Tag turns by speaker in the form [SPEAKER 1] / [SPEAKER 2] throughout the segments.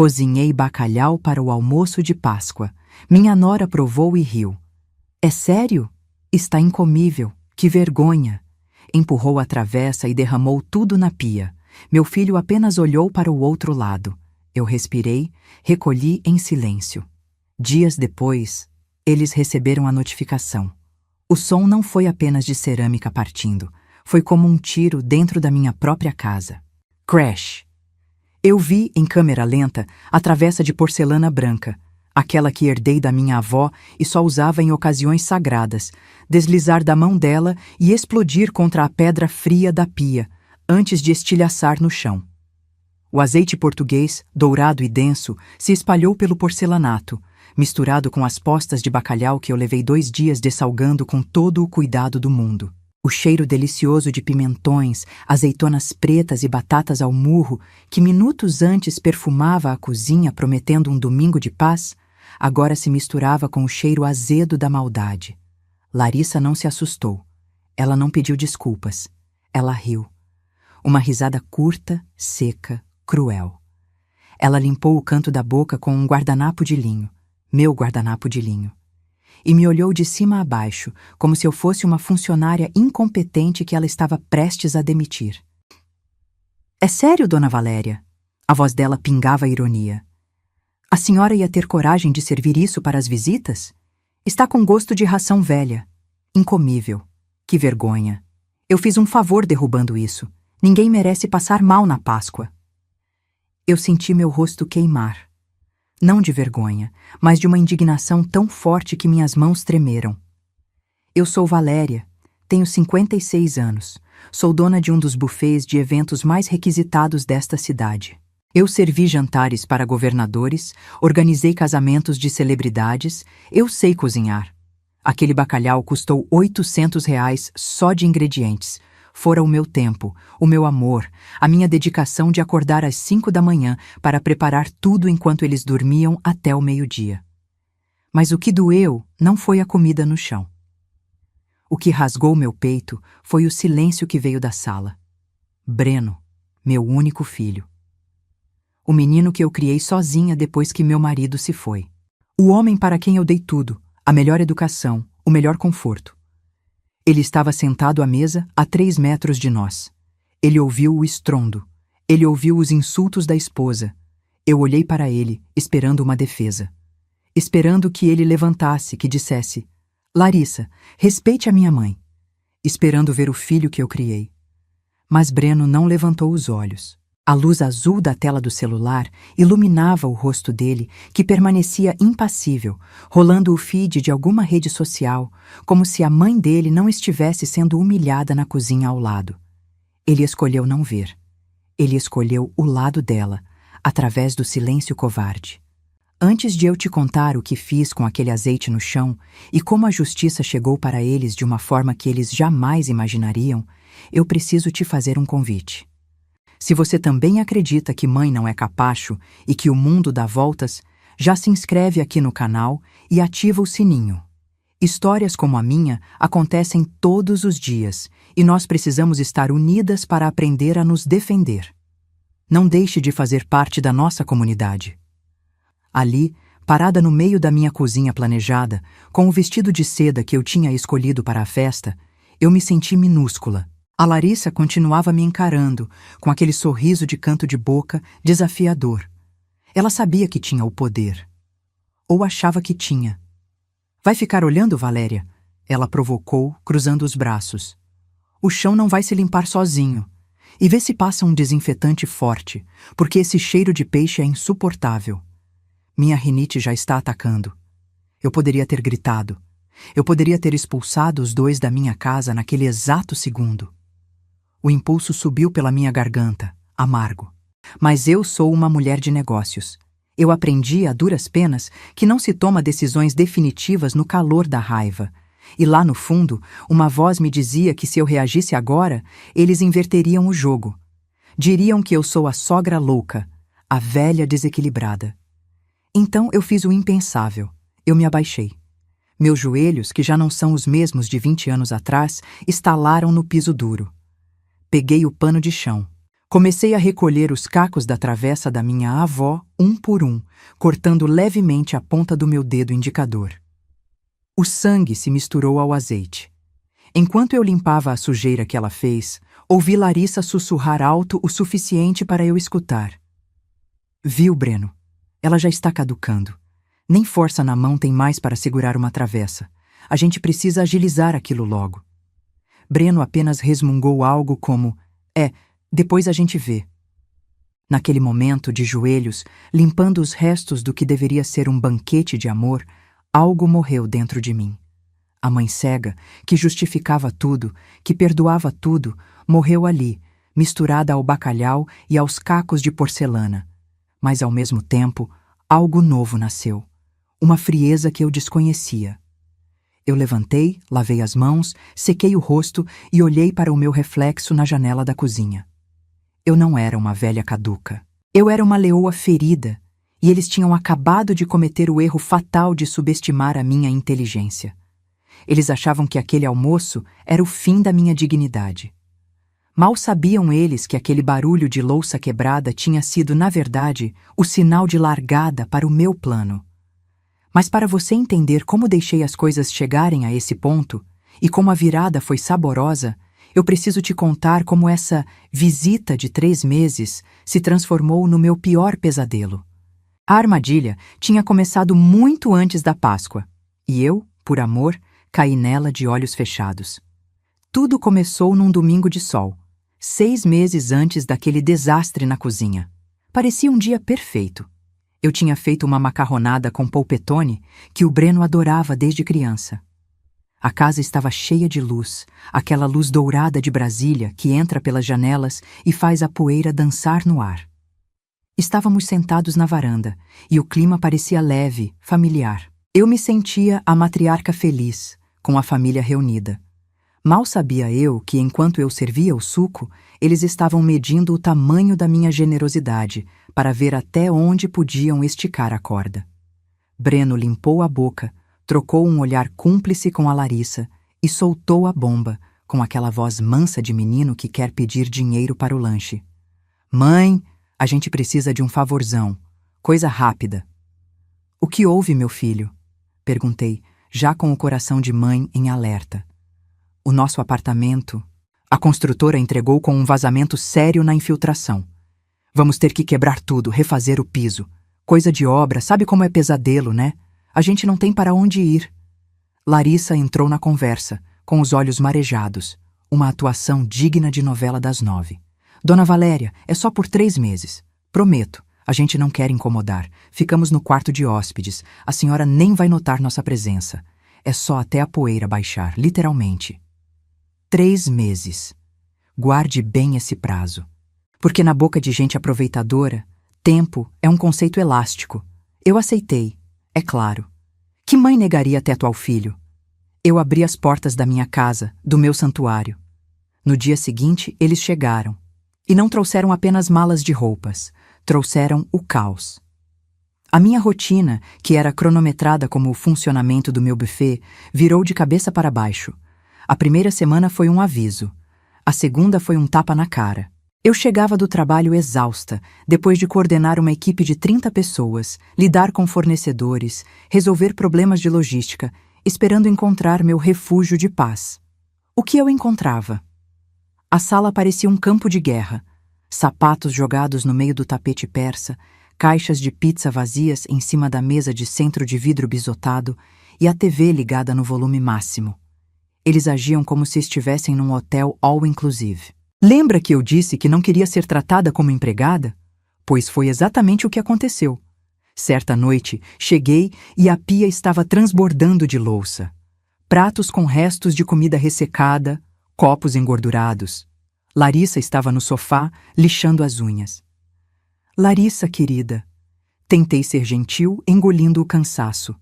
[SPEAKER 1] Cozinhei bacalhau para o almoço de Páscoa. Minha nora provou e riu. É sério? Está incomível. Que vergonha! Empurrou a travessa e derramou tudo na pia. Meu filho apenas olhou para o outro lado. Eu respirei, recolhi em silêncio. Dias depois, eles receberam a notificação. O som não foi apenas de cerâmica partindo. Foi como um tiro dentro da minha própria casa. Crash! Eu vi, em câmera lenta, a travessa de porcelana branca, aquela que herdei da minha avó e só usava em ocasiões sagradas, deslizar da mão dela e explodir contra a pedra fria da pia, antes de estilhaçar no chão. O azeite português, dourado e denso, se espalhou pelo porcelanato, misturado com as postas de bacalhau que eu levei 2 dias dessalgando com todo o cuidado do mundo. O cheiro delicioso de pimentões, azeitonas pretas e batatas ao murro, que minutos antes perfumava a cozinha prometendo um domingo de paz, agora se misturava com o cheiro azedo da maldade. Larissa não se assustou. Ela não pediu desculpas. Ela riu. Uma risada curta, seca, cruel. Ela limpou o canto da boca com um guardanapo de linho, meu guardanapo de linho, e me olhou de cima a baixo, como se eu fosse uma funcionária incompetente que ela estava prestes a demitir. É sério, dona Valéria? A voz dela pingava ironia. A senhora ia ter coragem de servir isso para as visitas? Está com gosto de ração velha. Incomível. Que vergonha. Eu fiz um favor derrubando isso. Ninguém merece passar mal na Páscoa. Eu senti meu rosto queimar. Não de vergonha, mas de uma indignação tão forte que minhas mãos tremeram. Eu sou Valéria, tenho 56 anos, sou dona de um dos buffets de eventos mais requisitados desta cidade. Eu servi jantares para governadores, organizei casamentos de celebridades, eu sei cozinhar. Aquele bacalhau custou R$ 800 só de ingredientes. Fora o meu tempo, o meu amor, a minha dedicação de acordar às 5 da manhã para preparar tudo enquanto eles dormiam até o meio-dia. Mas o que doeu não foi a comida no chão. O que rasgou meu peito foi o silêncio que veio da sala. Breno, meu único filho. O menino que eu criei sozinha depois que meu marido se foi. O homem para quem eu dei tudo, a melhor educação, o melhor conforto. Ele estava sentado à mesa a 3 metros de nós. Ele ouviu o estrondo. Ele ouviu os insultos da esposa. Eu olhei para ele, esperando uma defesa. Esperando que ele levantasse, que dissesse: Larissa, respeite a minha mãe. Esperando ver o filho que eu criei. Mas Breno não levantou os olhos. A luz azul da tela do celular iluminava o rosto dele, que permanecia impassível, rolando o feed de alguma rede social, como se a mãe dele não estivesse sendo humilhada na cozinha ao lado. Ele escolheu não ver. Ele escolheu o lado dela, através do silêncio covarde. Antes de eu te contar o que fiz com aquele azeite no chão e como a justiça chegou para eles de uma forma que eles jamais imaginariam, eu preciso te fazer um convite. Se você também acredita que mãe não é capacho e que o mundo dá voltas, já se inscreve aqui no canal e ativa o sininho. Histórias como a minha acontecem todos os dias e nós precisamos estar unidas para aprender a nos defender. Não deixe de fazer parte da nossa comunidade. Ali, parada no meio da minha cozinha planejada, com o vestido de seda que eu tinha escolhido para a festa, eu me senti minúscula. A Larissa continuava me encarando, com aquele sorriso de canto de boca desafiador. Ela sabia que tinha o poder. Ou achava que tinha. Vai ficar olhando, Valéria? Ela provocou, cruzando os braços. O chão não vai se limpar sozinho. E vê se passa um desinfetante forte, porque esse cheiro de peixe é insuportável. Minha rinite já está atacando. Eu poderia ter gritado. Eu poderia ter expulsado os 2 da minha casa naquele exato segundo. O impulso subiu pela minha garganta, amargo. Mas eu sou uma mulher de negócios. Eu aprendi a duras penas que não se toma decisões definitivas no calor da raiva. E lá no fundo, uma voz me dizia que se eu reagisse agora, eles inverteriam o jogo. Diriam que eu sou a sogra louca, a velha desequilibrada. Então eu fiz o impensável. Eu me abaixei. Meus joelhos, que já não são os mesmos de 20 anos atrás, estalaram no piso duro. Peguei o pano de chão. Comecei a recolher os cacos da travessa da minha avó, um por um, cortando levemente a ponta do meu dedo indicador. O sangue se misturou ao azeite. Enquanto eu limpava a sujeira que ela fez, ouvi Larissa sussurrar alto o suficiente para eu escutar. Viu, Breno? Ela já está caducando. Nem força na mão tem mais para segurar uma travessa. A gente precisa agilizar aquilo logo. Breno apenas resmungou algo como: depois a gente vê. Naquele momento, de joelhos, limpando os restos do que deveria ser um banquete de amor, algo morreu dentro de mim. A mãe cega, que justificava tudo, que perdoava tudo, morreu ali, misturada ao bacalhau e aos cacos de porcelana. Mas, ao mesmo tempo, algo novo nasceu. Uma frieza que eu desconhecia. Eu levantei, lavei as mãos, sequei o rosto e olhei para o meu reflexo na janela da cozinha. Eu não era uma velha caduca. Eu era uma leoa ferida, e eles tinham acabado de cometer o erro fatal de subestimar a minha inteligência. Eles achavam que aquele almoço era o fim da minha dignidade. Mal sabiam eles que aquele barulho de louça quebrada tinha sido, na verdade, o sinal de largada para o meu plano. Mas para você entender como deixei as coisas chegarem a esse ponto, e como a virada foi saborosa, eu preciso te contar como essa visita de 3 meses se transformou no meu pior pesadelo. A armadilha tinha começado muito antes da Páscoa, e eu, por amor, caí nela de olhos fechados. Tudo começou num domingo de sol, 6 meses antes daquele desastre na cozinha. Parecia um dia perfeito. Eu tinha feito uma macarronada com polpetone que o Breno adorava desde criança. A casa estava cheia de luz, aquela luz dourada de Brasília que entra pelas janelas e faz a poeira dançar no ar. Estávamos sentados na varanda e o clima parecia leve, familiar. Eu me sentia a matriarca feliz, com a família reunida. Mal sabia eu que, enquanto eu servia o suco, eles estavam medindo o tamanho da minha generosidade para ver até onde podiam esticar a corda. Breno limpou a boca, trocou um olhar cúmplice com a Larissa e soltou a bomba, com aquela voz mansa de menino que quer pedir dinheiro para o lanche. Mãe, a gente precisa de um favorzão. Coisa rápida. O que houve, meu filho? Perguntei, já com o coração de mãe em alerta. O nosso apartamento... A construtora entregou com um vazamento sério na infiltração. Vamos ter que quebrar tudo, refazer o piso. Coisa de obra, sabe como é pesadelo, né? A gente não tem para onde ir. Larissa entrou na conversa, com os olhos marejados. Uma atuação digna de novela das 9. Dona Valéria, é só por 3 meses. Prometo, a gente não quer incomodar. Ficamos no quarto de hóspedes. A senhora nem vai notar nossa presença. É só até a poeira baixar, literalmente. 3 meses. Guarde bem esse prazo. Porque na boca de gente aproveitadora, tempo é um conceito elástico. Eu aceitei, é claro. Que mãe negaria teto ao filho? Eu abri as portas da minha casa, do meu santuário. No dia seguinte, eles chegaram. E não trouxeram apenas malas de roupas. Trouxeram o caos. A minha rotina, que era cronometrada como o funcionamento do meu buffet, virou de cabeça para baixo. A primeira semana foi um aviso. A segunda foi um tapa na cara. Eu chegava do trabalho exausta, depois de coordenar uma equipe de 30 pessoas, lidar com fornecedores, resolver problemas de logística, esperando encontrar meu refúgio de paz. O que eu encontrava? A sala parecia um campo de guerra. Sapatos jogados no meio do tapete persa, caixas de pizza vazias em cima da mesa de centro de vidro bisotado e a TV ligada no volume máximo. Eles agiam como se estivessem num hotel all-inclusive. Lembra que eu disse que não queria ser tratada como empregada? Pois foi exatamente o que aconteceu. Certa noite, cheguei e a pia estava transbordando de louça. Pratos com restos de comida ressecada, copos engordurados. Larissa estava no sofá, lixando as unhas. Larissa, querida. Tentei ser gentil, engolindo o cansaço.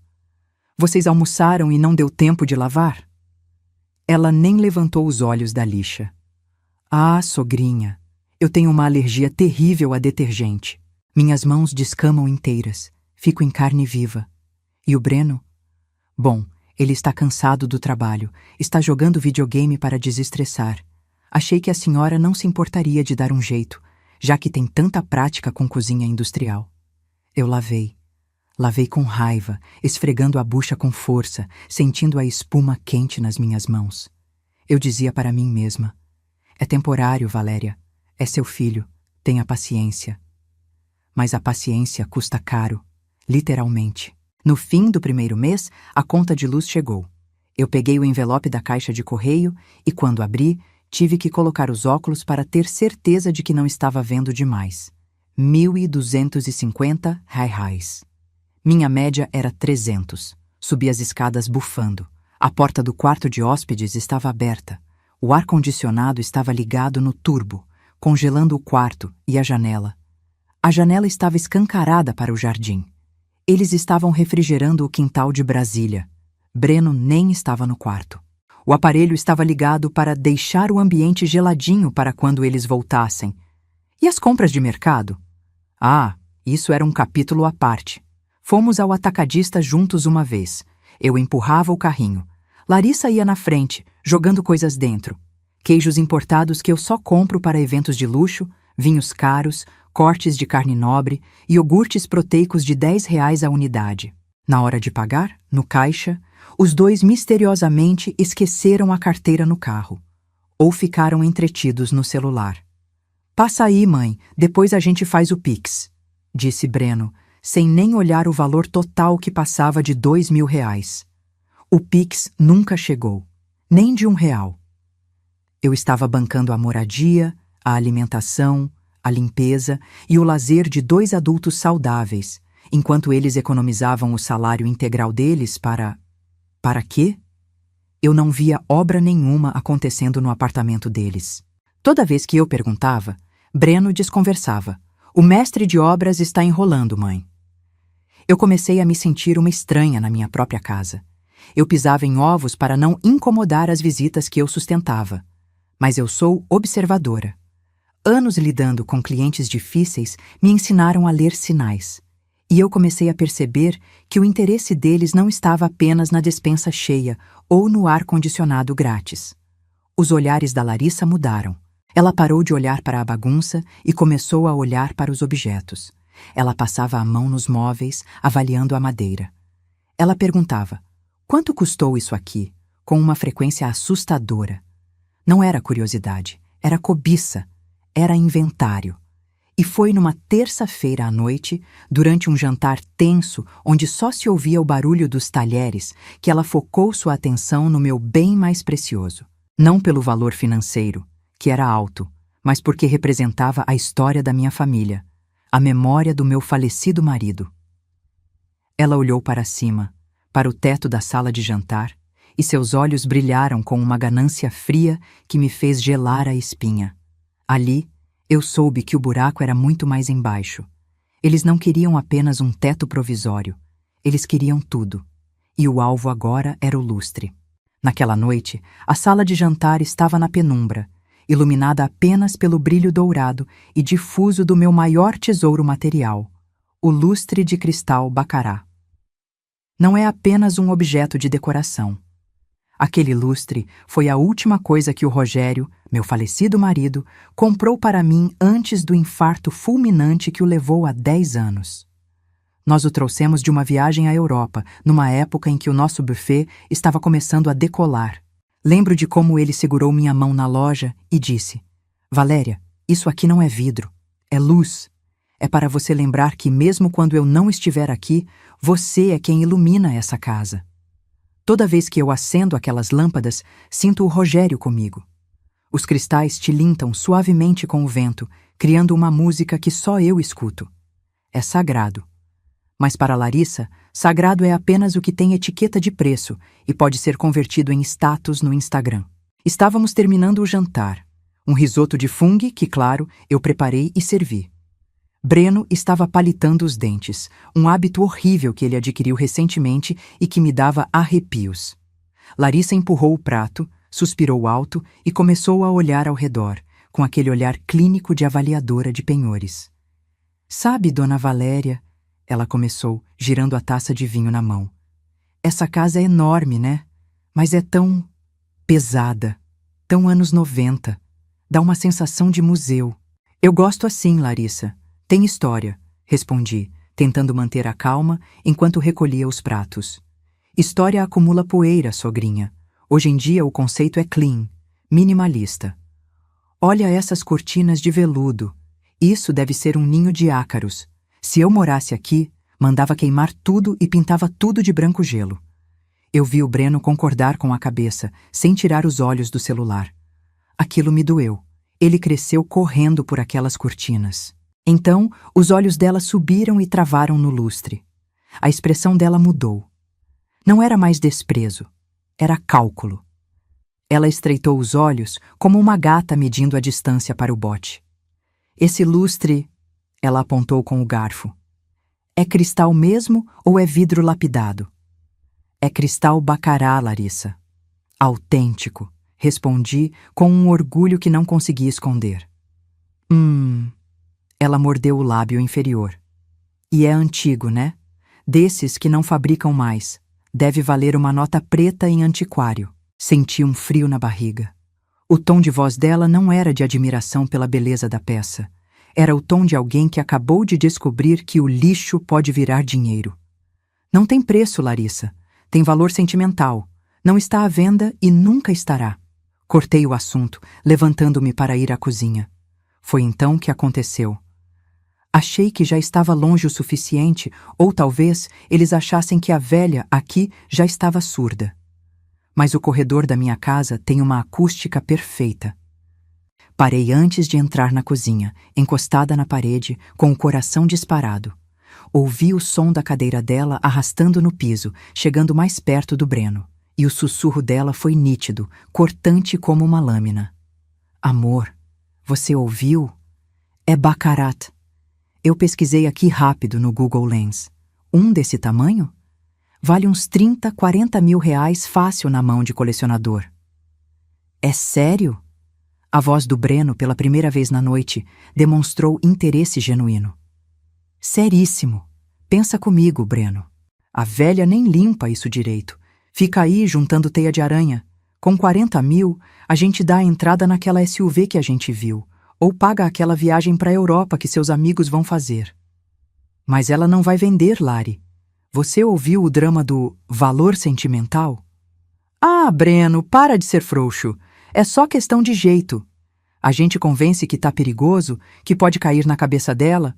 [SPEAKER 1] Vocês almoçaram e não deu tempo de lavar? Ela nem levantou os olhos da lixa. Ah, sogrinha, eu tenho uma alergia terrível a detergente. Minhas mãos descamam inteiras, fico em carne viva. E o Breno? Bom, ele está cansado do trabalho, está jogando videogame para desestressar. Achei que a senhora não se importaria de dar um jeito, já que tem tanta prática com cozinha industrial. Eu lavei. Lavei com raiva, esfregando a bucha com força, sentindo a espuma quente nas minhas mãos. Eu dizia para mim mesma: é temporário, Valéria. É seu filho. Tenha paciência. Mas a paciência custa caro, literalmente. No fim do primeiro mês, a conta de luz chegou. Eu peguei o envelope da caixa de correio e, quando abri, tive que colocar os óculos para ter certeza de que não estava vendo demais. 1.250 reais. Minha média era 300. Subi as escadas bufando. A porta do quarto de hóspedes estava aberta. O ar-condicionado estava ligado no turbo, congelando o quarto e a janela. A janela estava escancarada para o jardim. Eles estavam refrigerando o quintal de Brasília. Breno nem estava no quarto. O aparelho estava ligado para deixar o ambiente geladinho para quando eles voltassem. E as compras de mercado? Ah, isso era um capítulo à parte. Fomos ao atacadista juntos uma vez. Eu empurrava o carrinho. Larissa ia na frente, jogando coisas dentro. Queijos importados que eu só compro para eventos de luxo, vinhos caros, cortes de carne nobre e iogurtes proteicos de R$ 10 a unidade. Na hora de pagar, no caixa, os dois misteriosamente esqueceram a carteira no carro. Ou ficaram entretidos no celular. Passa aí, mãe, depois a gente faz o Pix, disse Breno, sem nem olhar o valor total que passava de R$ 2.000. O Pix nunca chegou, nem de R$ 1. Eu estava bancando a moradia, a alimentação, a limpeza e o lazer de 2 adultos saudáveis, enquanto eles economizavam o salário integral deles para... Para quê? Eu não via obra nenhuma acontecendo no apartamento deles. Toda vez que eu perguntava, Breno desconversava. O mestre de obras está enrolando, mãe. Eu comecei a me sentir uma estranha na minha própria casa. Eu pisava em ovos para não incomodar as visitas que eu sustentava. Mas eu sou observadora. Anos lidando com clientes difíceis me ensinaram a ler sinais. E eu comecei a perceber que o interesse deles não estava apenas na despensa cheia ou no ar-condicionado grátis. Os olhares da Larissa mudaram. Ela parou de olhar para a bagunça e começou a olhar para os objetos. Ela passava a mão nos móveis, avaliando a madeira. Ela perguntava: quanto custou isso aqui? Com uma frequência assustadora. Não era curiosidade, era cobiça, era inventário. E foi numa terça-feira à noite, durante um jantar tenso, onde só se ouvia o barulho dos talheres, que ela focou sua atenção no meu bem mais precioso. Não pelo valor financeiro, que era alto, mas porque representava a história da minha família, a memória do meu falecido marido. Ela olhou para cima, para o teto da sala de jantar, e seus olhos brilharam com uma ganância fria que me fez gelar a espinha. Ali, eu soube que o buraco era muito mais embaixo. Eles não queriam apenas um teto provisório. Eles queriam tudo. E o alvo agora era o lustre. Naquela noite, a sala de jantar estava na penumbra, iluminada apenas pelo brilho dourado e difuso do meu maior tesouro material, o lustre de cristal Baccarat. Não é apenas um objeto de decoração. Aquele lustre foi a última coisa que o Rogério, meu falecido marido, comprou para mim antes do infarto fulminante que o levou há 10 anos. Nós o trouxemos de uma viagem à Europa, numa época em que o nosso buffet estava começando a decolar. Lembro de como ele segurou minha mão na loja e disse: Valéria, isso aqui não é vidro, é luz. É para você lembrar que mesmo quando eu não estiver aqui, você é quem ilumina essa casa. Toda vez que eu acendo aquelas lâmpadas, sinto o Rogério comigo. Os cristais tilintam suavemente com o vento, criando uma música que só eu escuto. É sagrado. Mas para Larissa, sagrado é apenas o que tem etiqueta de preço e pode ser convertido em status no Instagram. Estávamos terminando o jantar. Um risoto de fungo que, claro, eu preparei e servi. Breno estava palitando os dentes, um hábito horrível que ele adquiriu recentemente e que me dava arrepios. Larissa empurrou o prato, suspirou alto e começou a olhar ao redor, com aquele olhar clínico de avaliadora de penhores. Sabe, dona Valéria, ela começou, girando a taça de vinho na mão. Essa casa é enorme, né? Mas é tão pesada, tão anos 90. Dá uma sensação de museu. Eu gosto assim, Larissa. Tem história, respondi, tentando manter a calma enquanto recolhia os pratos. História acumula poeira, sogrinha. Hoje em dia o conceito é clean, minimalista. Olha essas cortinas de veludo. Isso deve ser um ninho de ácaros. Se eu morasse aqui, mandava queimar tudo e pintava tudo de branco gelo. Eu vi o Breno concordar com a cabeça, sem tirar os olhos do celular. Aquilo me doeu. Ele cresceu correndo por aquelas cortinas. Então, os olhos dela subiram e travaram no lustre. A expressão dela mudou. Não era mais desprezo, era cálculo. Ela estreitou os olhos como uma gata medindo a distância para o bote. Esse lustre, ela apontou com o garfo. É cristal mesmo ou é vidro lapidado? É cristal bacará, Larissa. Autêntico, respondi com um orgulho que não consegui esconder. Ela mordeu o lábio inferior. E é antigo, né? Desses que não fabricam mais. Deve valer uma nota preta em antiquário. Senti um frio na barriga. O tom de voz dela não era de admiração pela beleza da peça. Era o tom de alguém que acabou de descobrir que o lixo pode virar dinheiro. Não tem preço, Larissa. Tem valor sentimental. Não está à venda e nunca estará. Cortei o assunto, levantando-me para ir à cozinha. Foi então que aconteceu. Achei que já estava longe o suficiente, ou talvez eles achassem que a velha aqui já estava surda. Mas o corredor da minha casa tem uma acústica perfeita. Parei antes de entrar na cozinha, encostada na parede, com o coração disparado. Ouvi o som da cadeira dela arrastando no piso, chegando mais perto do Breno. E o sussurro dela foi nítido, cortante como uma lâmina. Amor, você ouviu? É baccarat. Eu pesquisei aqui rápido no Google Lens. Um desse tamanho? Vale uns 30, 40 mil reais fácil na mão de colecionador. É sério? A voz do Breno, pela primeira vez na noite, demonstrou interesse genuíno. Seríssimo. Pensa comigo, Breno. A velha nem limpa isso direito. Fica aí juntando teia de aranha. Com 40 mil, a gente dá a entrada naquela SUV que a gente viu, ou paga aquela viagem para a Europa que seus amigos vão fazer. Mas ela não vai vender, Lari. Você ouviu o drama do valor sentimental? Ah, Breno, para de ser frouxo. É só questão de jeito. A gente convence que tá perigoso, que pode cair na cabeça dela.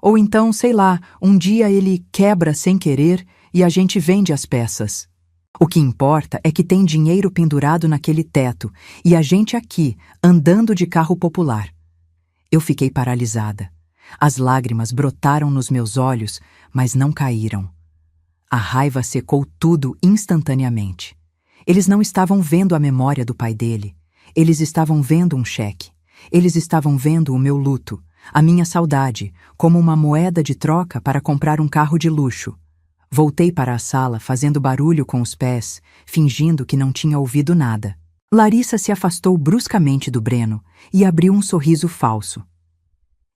[SPEAKER 1] Ou então, sei lá, um dia ele quebra sem querer e a gente vende as peças. O que importa é que tem dinheiro pendurado naquele teto e a gente aqui, andando de carro popular. Eu fiquei paralisada. As lágrimas brotaram nos meus olhos, mas não caíram. A raiva secou tudo instantaneamente. Eles não estavam vendo a memória do pai dele. Eles estavam vendo um cheque. Eles estavam vendo o meu luto, a minha saudade, como uma moeda de troca para comprar um carro de luxo. Voltei para a sala fazendo barulho com os pés, fingindo que não tinha ouvido nada. Larissa se afastou bruscamente do Breno e abriu um sorriso falso.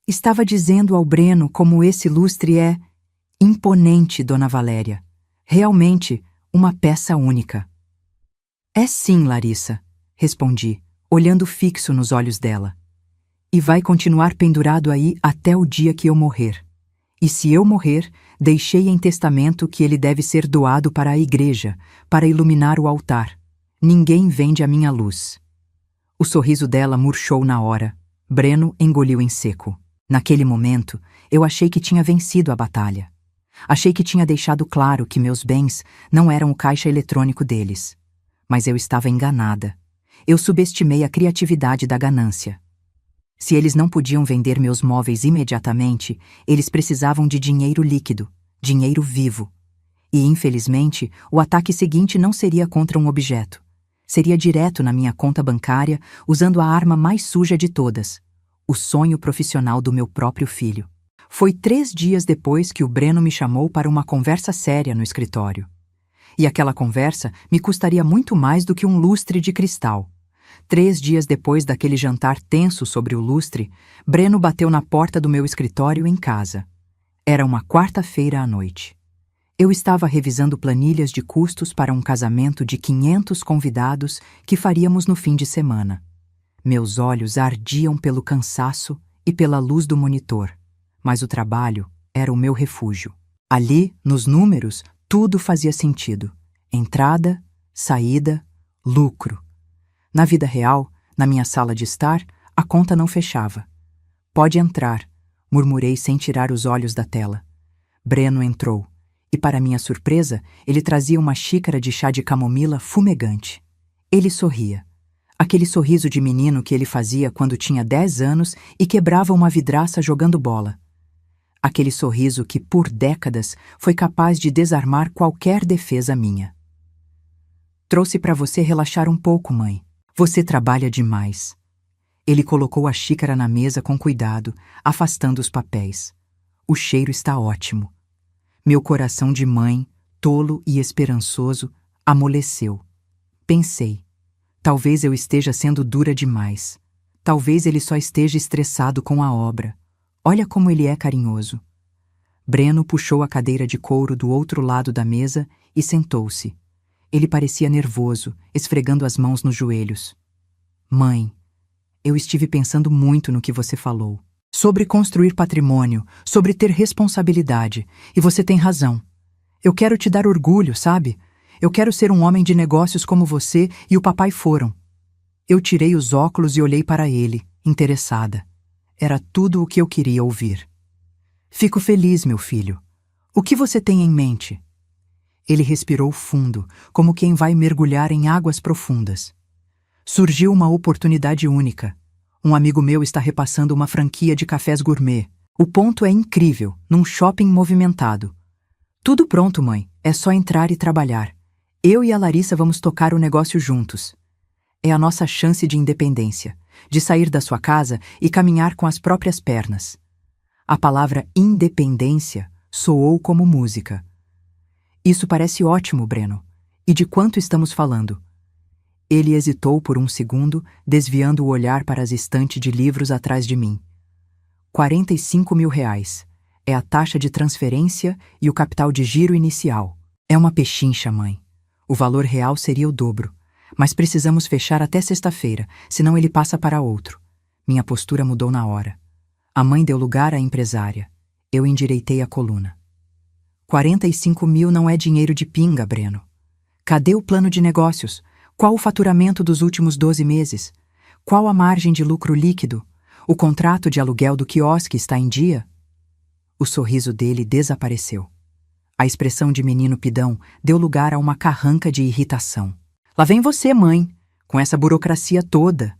[SPEAKER 1] Estava dizendo ao Breno como esse lustre é imponente, Dona Valéria. Realmente, uma peça única. É sim, Larissa, respondi, olhando fixo nos olhos dela. E vai continuar pendurado aí até o dia que eu morrer. E se eu morrer, deixei em testamento que ele deve ser doado para a igreja, para iluminar o altar. Ninguém vende a minha luz. O sorriso dela murchou na hora. Breno engoliu em seco. Naquele momento, eu achei que tinha vencido a batalha. Achei que tinha deixado claro que meus bens não eram o caixa eletrônico deles. Mas eu estava enganada. Eu subestimei a criatividade da ganância. Se eles não podiam vender meus móveis imediatamente, eles precisavam de dinheiro líquido, dinheiro vivo. E, infelizmente, o ataque seguinte não seria contra um objeto. Seria direto na minha conta bancária, usando a arma mais suja de todas, o sonho profissional do meu próprio filho. Foi 3 dias depois que o Breno me chamou para uma conversa séria no escritório. E aquela conversa me custaria muito mais do que um lustre de cristal. 3 dias depois daquele jantar tenso sobre o lustre, Breno bateu na porta do meu escritório em casa. Era uma quarta-feira à noite. Eu estava revisando planilhas de custos para um casamento de 500 convidados que faríamos no fim de semana. Meus olhos ardiam pelo cansaço e pela luz do monitor, mas o trabalho era o meu refúgio. Ali, nos números, tudo fazia sentido. Entrada, saída, lucro. Na vida real, na minha sala de estar, a conta não fechava. Pode entrar, murmurei sem tirar os olhos da tela. Breno entrou, e para minha surpresa, ele trazia uma xícara de chá de camomila fumegante. Ele sorria. Aquele sorriso de menino que ele fazia quando tinha 10 anos e quebrava uma vidraça jogando bola. Aquele sorriso que, por décadas, foi capaz de desarmar qualquer defesa minha. Trouxe para você relaxar um pouco, mãe. Você trabalha demais. Ele colocou a xícara na mesa com cuidado, afastando os papéis. O cheiro está ótimo. Meu coração de mãe, tolo e esperançoso, amoleceu. Pensei, talvez eu esteja sendo dura demais. Talvez ele só esteja estressado com a obra. Olha como ele é carinhoso. Breno puxou a cadeira de couro do outro lado da mesa e sentou-se. Ele parecia nervoso, esfregando as mãos nos joelhos. Mãe, eu estive pensando muito no que você falou. Sobre construir patrimônio, sobre ter responsabilidade, e você tem razão. Eu quero te dar orgulho, sabe? Eu quero ser um homem de negócios como você e o papai foram. Eu tirei os óculos e olhei para ele, interessada. Era tudo o que eu queria ouvir. Fico feliz, meu filho. O que você tem em mente? Ele respirou fundo, como quem vai mergulhar em águas profundas. Surgiu uma oportunidade única. Um amigo meu está repassando uma franquia de cafés gourmet. O ponto é incrível, num shopping movimentado. Tudo pronto, mãe. É só entrar e trabalhar. Eu e a Larissa vamos tocar o negócio juntos. É a nossa chance de independência, de sair da sua casa e caminhar com as próprias pernas. A palavra independência soou como música. Isso parece ótimo, Breno. E de quanto estamos falando? Ele hesitou por um segundo, desviando o olhar para as estantes de livros atrás de mim. R$ 45.000. É a taxa de transferência e o capital de giro inicial. É uma pechincha, mãe. O valor real seria o dobro. Mas precisamos fechar até sexta-feira, senão ele passa para outro. Minha postura mudou na hora. A mãe deu lugar à empresária. Eu endireitei a coluna. 45 mil não é dinheiro de pinga, Breno. Cadê o plano de negócios? Qual o faturamento dos últimos 12 meses? Qual a margem de lucro líquido? O contrato de aluguel do quiosque está em dia? O sorriso dele desapareceu. A expressão de menino pidão deu lugar a uma carranca de irritação. Lá vem você, mãe, com essa burocracia toda.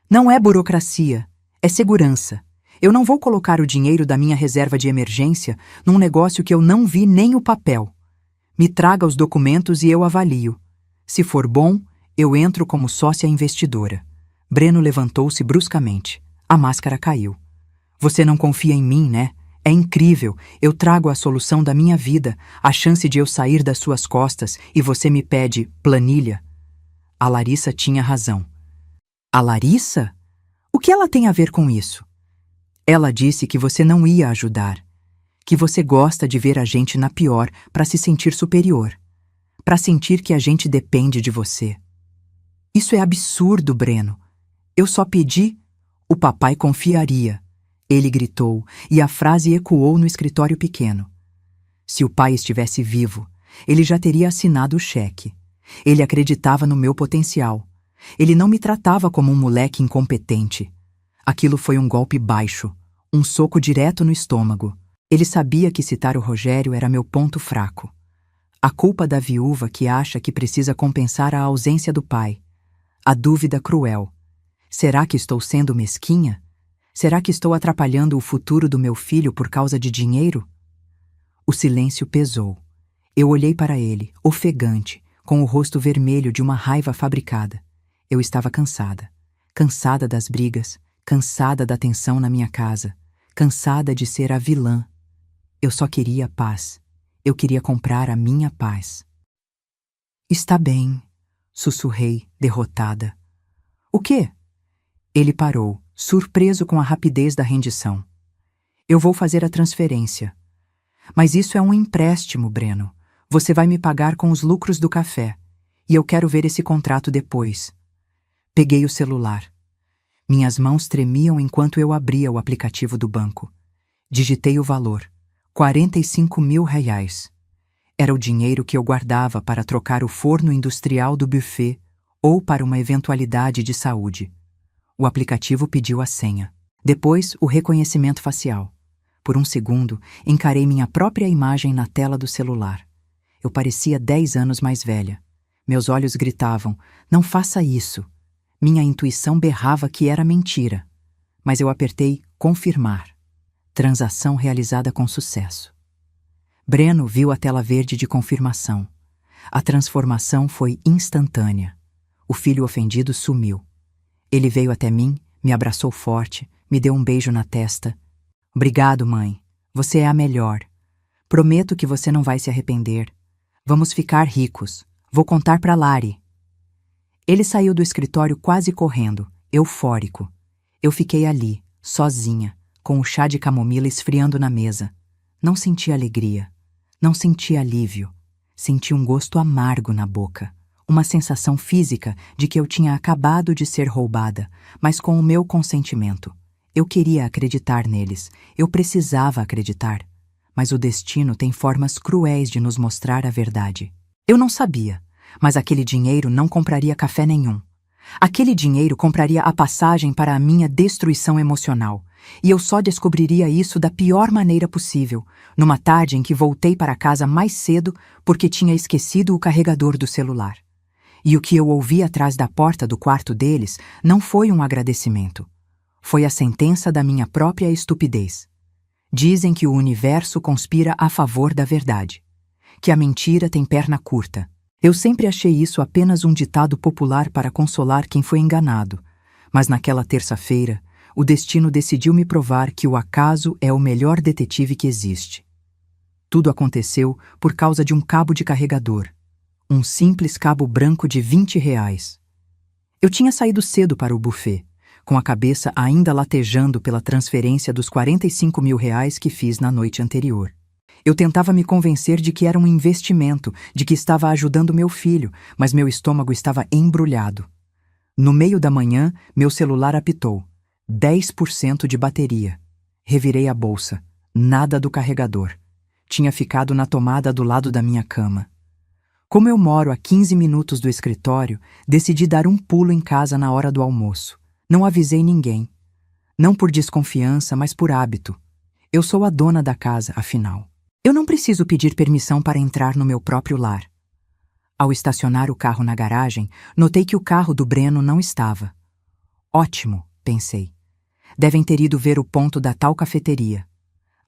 [SPEAKER 1] Não é burocracia, é segurança. Eu não vou colocar o dinheiro da minha reserva de emergência num negócio que eu não vi nem o papel. Me traga os documentos e eu avalio. Se for bom, eu entro como sócia investidora. Breno levantou-se bruscamente. A máscara caiu. Você não confia em mim, né? É incrível. Eu trago a solução da minha vida, a chance de eu sair das suas costas e você me pede planilha. A Larissa tinha razão. A Larissa? O que ela tem a ver com isso? Ela disse que você não ia ajudar, que você gosta de ver a gente na pior para se sentir superior, para sentir que a gente depende de você. Isso é absurdo, Breno. Eu só pedi. O papai confiaria. Ele gritou, e a frase ecoou no escritório pequeno. Se o pai estivesse vivo, ele já teria assinado o cheque. Ele acreditava no meu potencial. Ele não me tratava como um moleque incompetente. Aquilo foi um golpe baixo, um soco direto no estômago. Ele sabia que citar o Rogério era meu ponto fraco. A culpa da viúva que acha que precisa compensar a ausência do pai. A dúvida cruel. Será que estou sendo mesquinha? Será que estou atrapalhando o futuro do meu filho por causa de dinheiro? O silêncio pesou. Eu olhei para ele, ofegante, com o rosto vermelho de uma raiva fabricada. Eu estava cansada. Cansada das brigas, cansada da tensão na minha casa, cansada de ser a vilã. Eu só queria paz. Eu queria comprar a minha paz. Está bem, sussurrei, derrotada. O quê? Ele parou, surpreso com a rapidez da rendição. Eu vou fazer a transferência. Mas isso é um empréstimo, Breno. Você vai me pagar com os lucros do café. E eu quero ver esse contrato depois. Peguei o celular. Minhas mãos tremiam enquanto eu abria o aplicativo do banco. Digitei o valor: R$ 45.000. Era o dinheiro que eu guardava para trocar o forno industrial do buffet ou para uma eventualidade de saúde. O aplicativo pediu a senha. Depois, o reconhecimento facial. Por um segundo, encarei minha própria imagem na tela do celular. Eu parecia 10 anos mais velha. Meus olhos gritavam: não faça isso. Minha intuição berrava que era mentira. Mas eu apertei confirmar. Transação realizada com sucesso. Breno viu a tela verde de confirmação. A transformação foi instantânea. O filho ofendido sumiu. Ele veio até mim, me abraçou forte, me deu um beijo na testa. Obrigado, mãe. Você é a melhor. Prometo que você não vai se arrepender. Vamos ficar ricos. Vou contar para Lari. Ele saiu do escritório quase correndo, eufórico. Eu fiquei ali, sozinha, com o chá de camomila esfriando na mesa. Não senti alegria. Não senti alívio. Senti um gosto amargo na boca. Uma sensação física de que eu tinha acabado de ser roubada, mas com o meu consentimento. Eu queria acreditar neles. Eu precisava acreditar. Mas o destino tem formas cruéis de nos mostrar a verdade. Eu não sabia, mas aquele dinheiro não compraria café nenhum. Aquele dinheiro compraria a passagem para a minha destruição emocional. E eu só descobriria isso da pior maneira possível, numa tarde em que voltei para casa mais cedo porque tinha esquecido o carregador do celular. E o que eu ouvi atrás da porta do quarto deles não foi um agradecimento. Foi a sentença da minha própria estupidez. Dizem que o universo conspira a favor da verdade, que a mentira tem perna curta. Eu sempre achei isso apenas um ditado popular para consolar quem foi enganado, mas naquela terça-feira, o destino decidiu me provar que o acaso é o melhor detetive que existe. Tudo aconteceu por causa de um cabo de carregador, um simples cabo branco de R$ 20. Eu tinha saído cedo para o buffet, com a cabeça ainda latejando pela transferência dos R$ 45.000 que fiz na noite anterior. Eu tentava me convencer de que era um investimento, de que estava ajudando meu filho, mas meu estômago estava embrulhado. No meio da manhã, meu celular apitou. 10% de bateria. Revirei a bolsa. Nada do carregador. Tinha ficado na tomada do lado da minha cama. Como eu moro a 15 minutos do escritório, decidi dar um pulo em casa na hora do almoço. Não avisei ninguém. Não por desconfiança, mas por hábito. Eu sou a dona da casa, afinal. Eu não preciso pedir permissão para entrar no meu próprio lar. Ao estacionar o carro na garagem, notei que o carro do Breno não estava. Ótimo, pensei. Devem ter ido ver o ponto da tal cafeteria.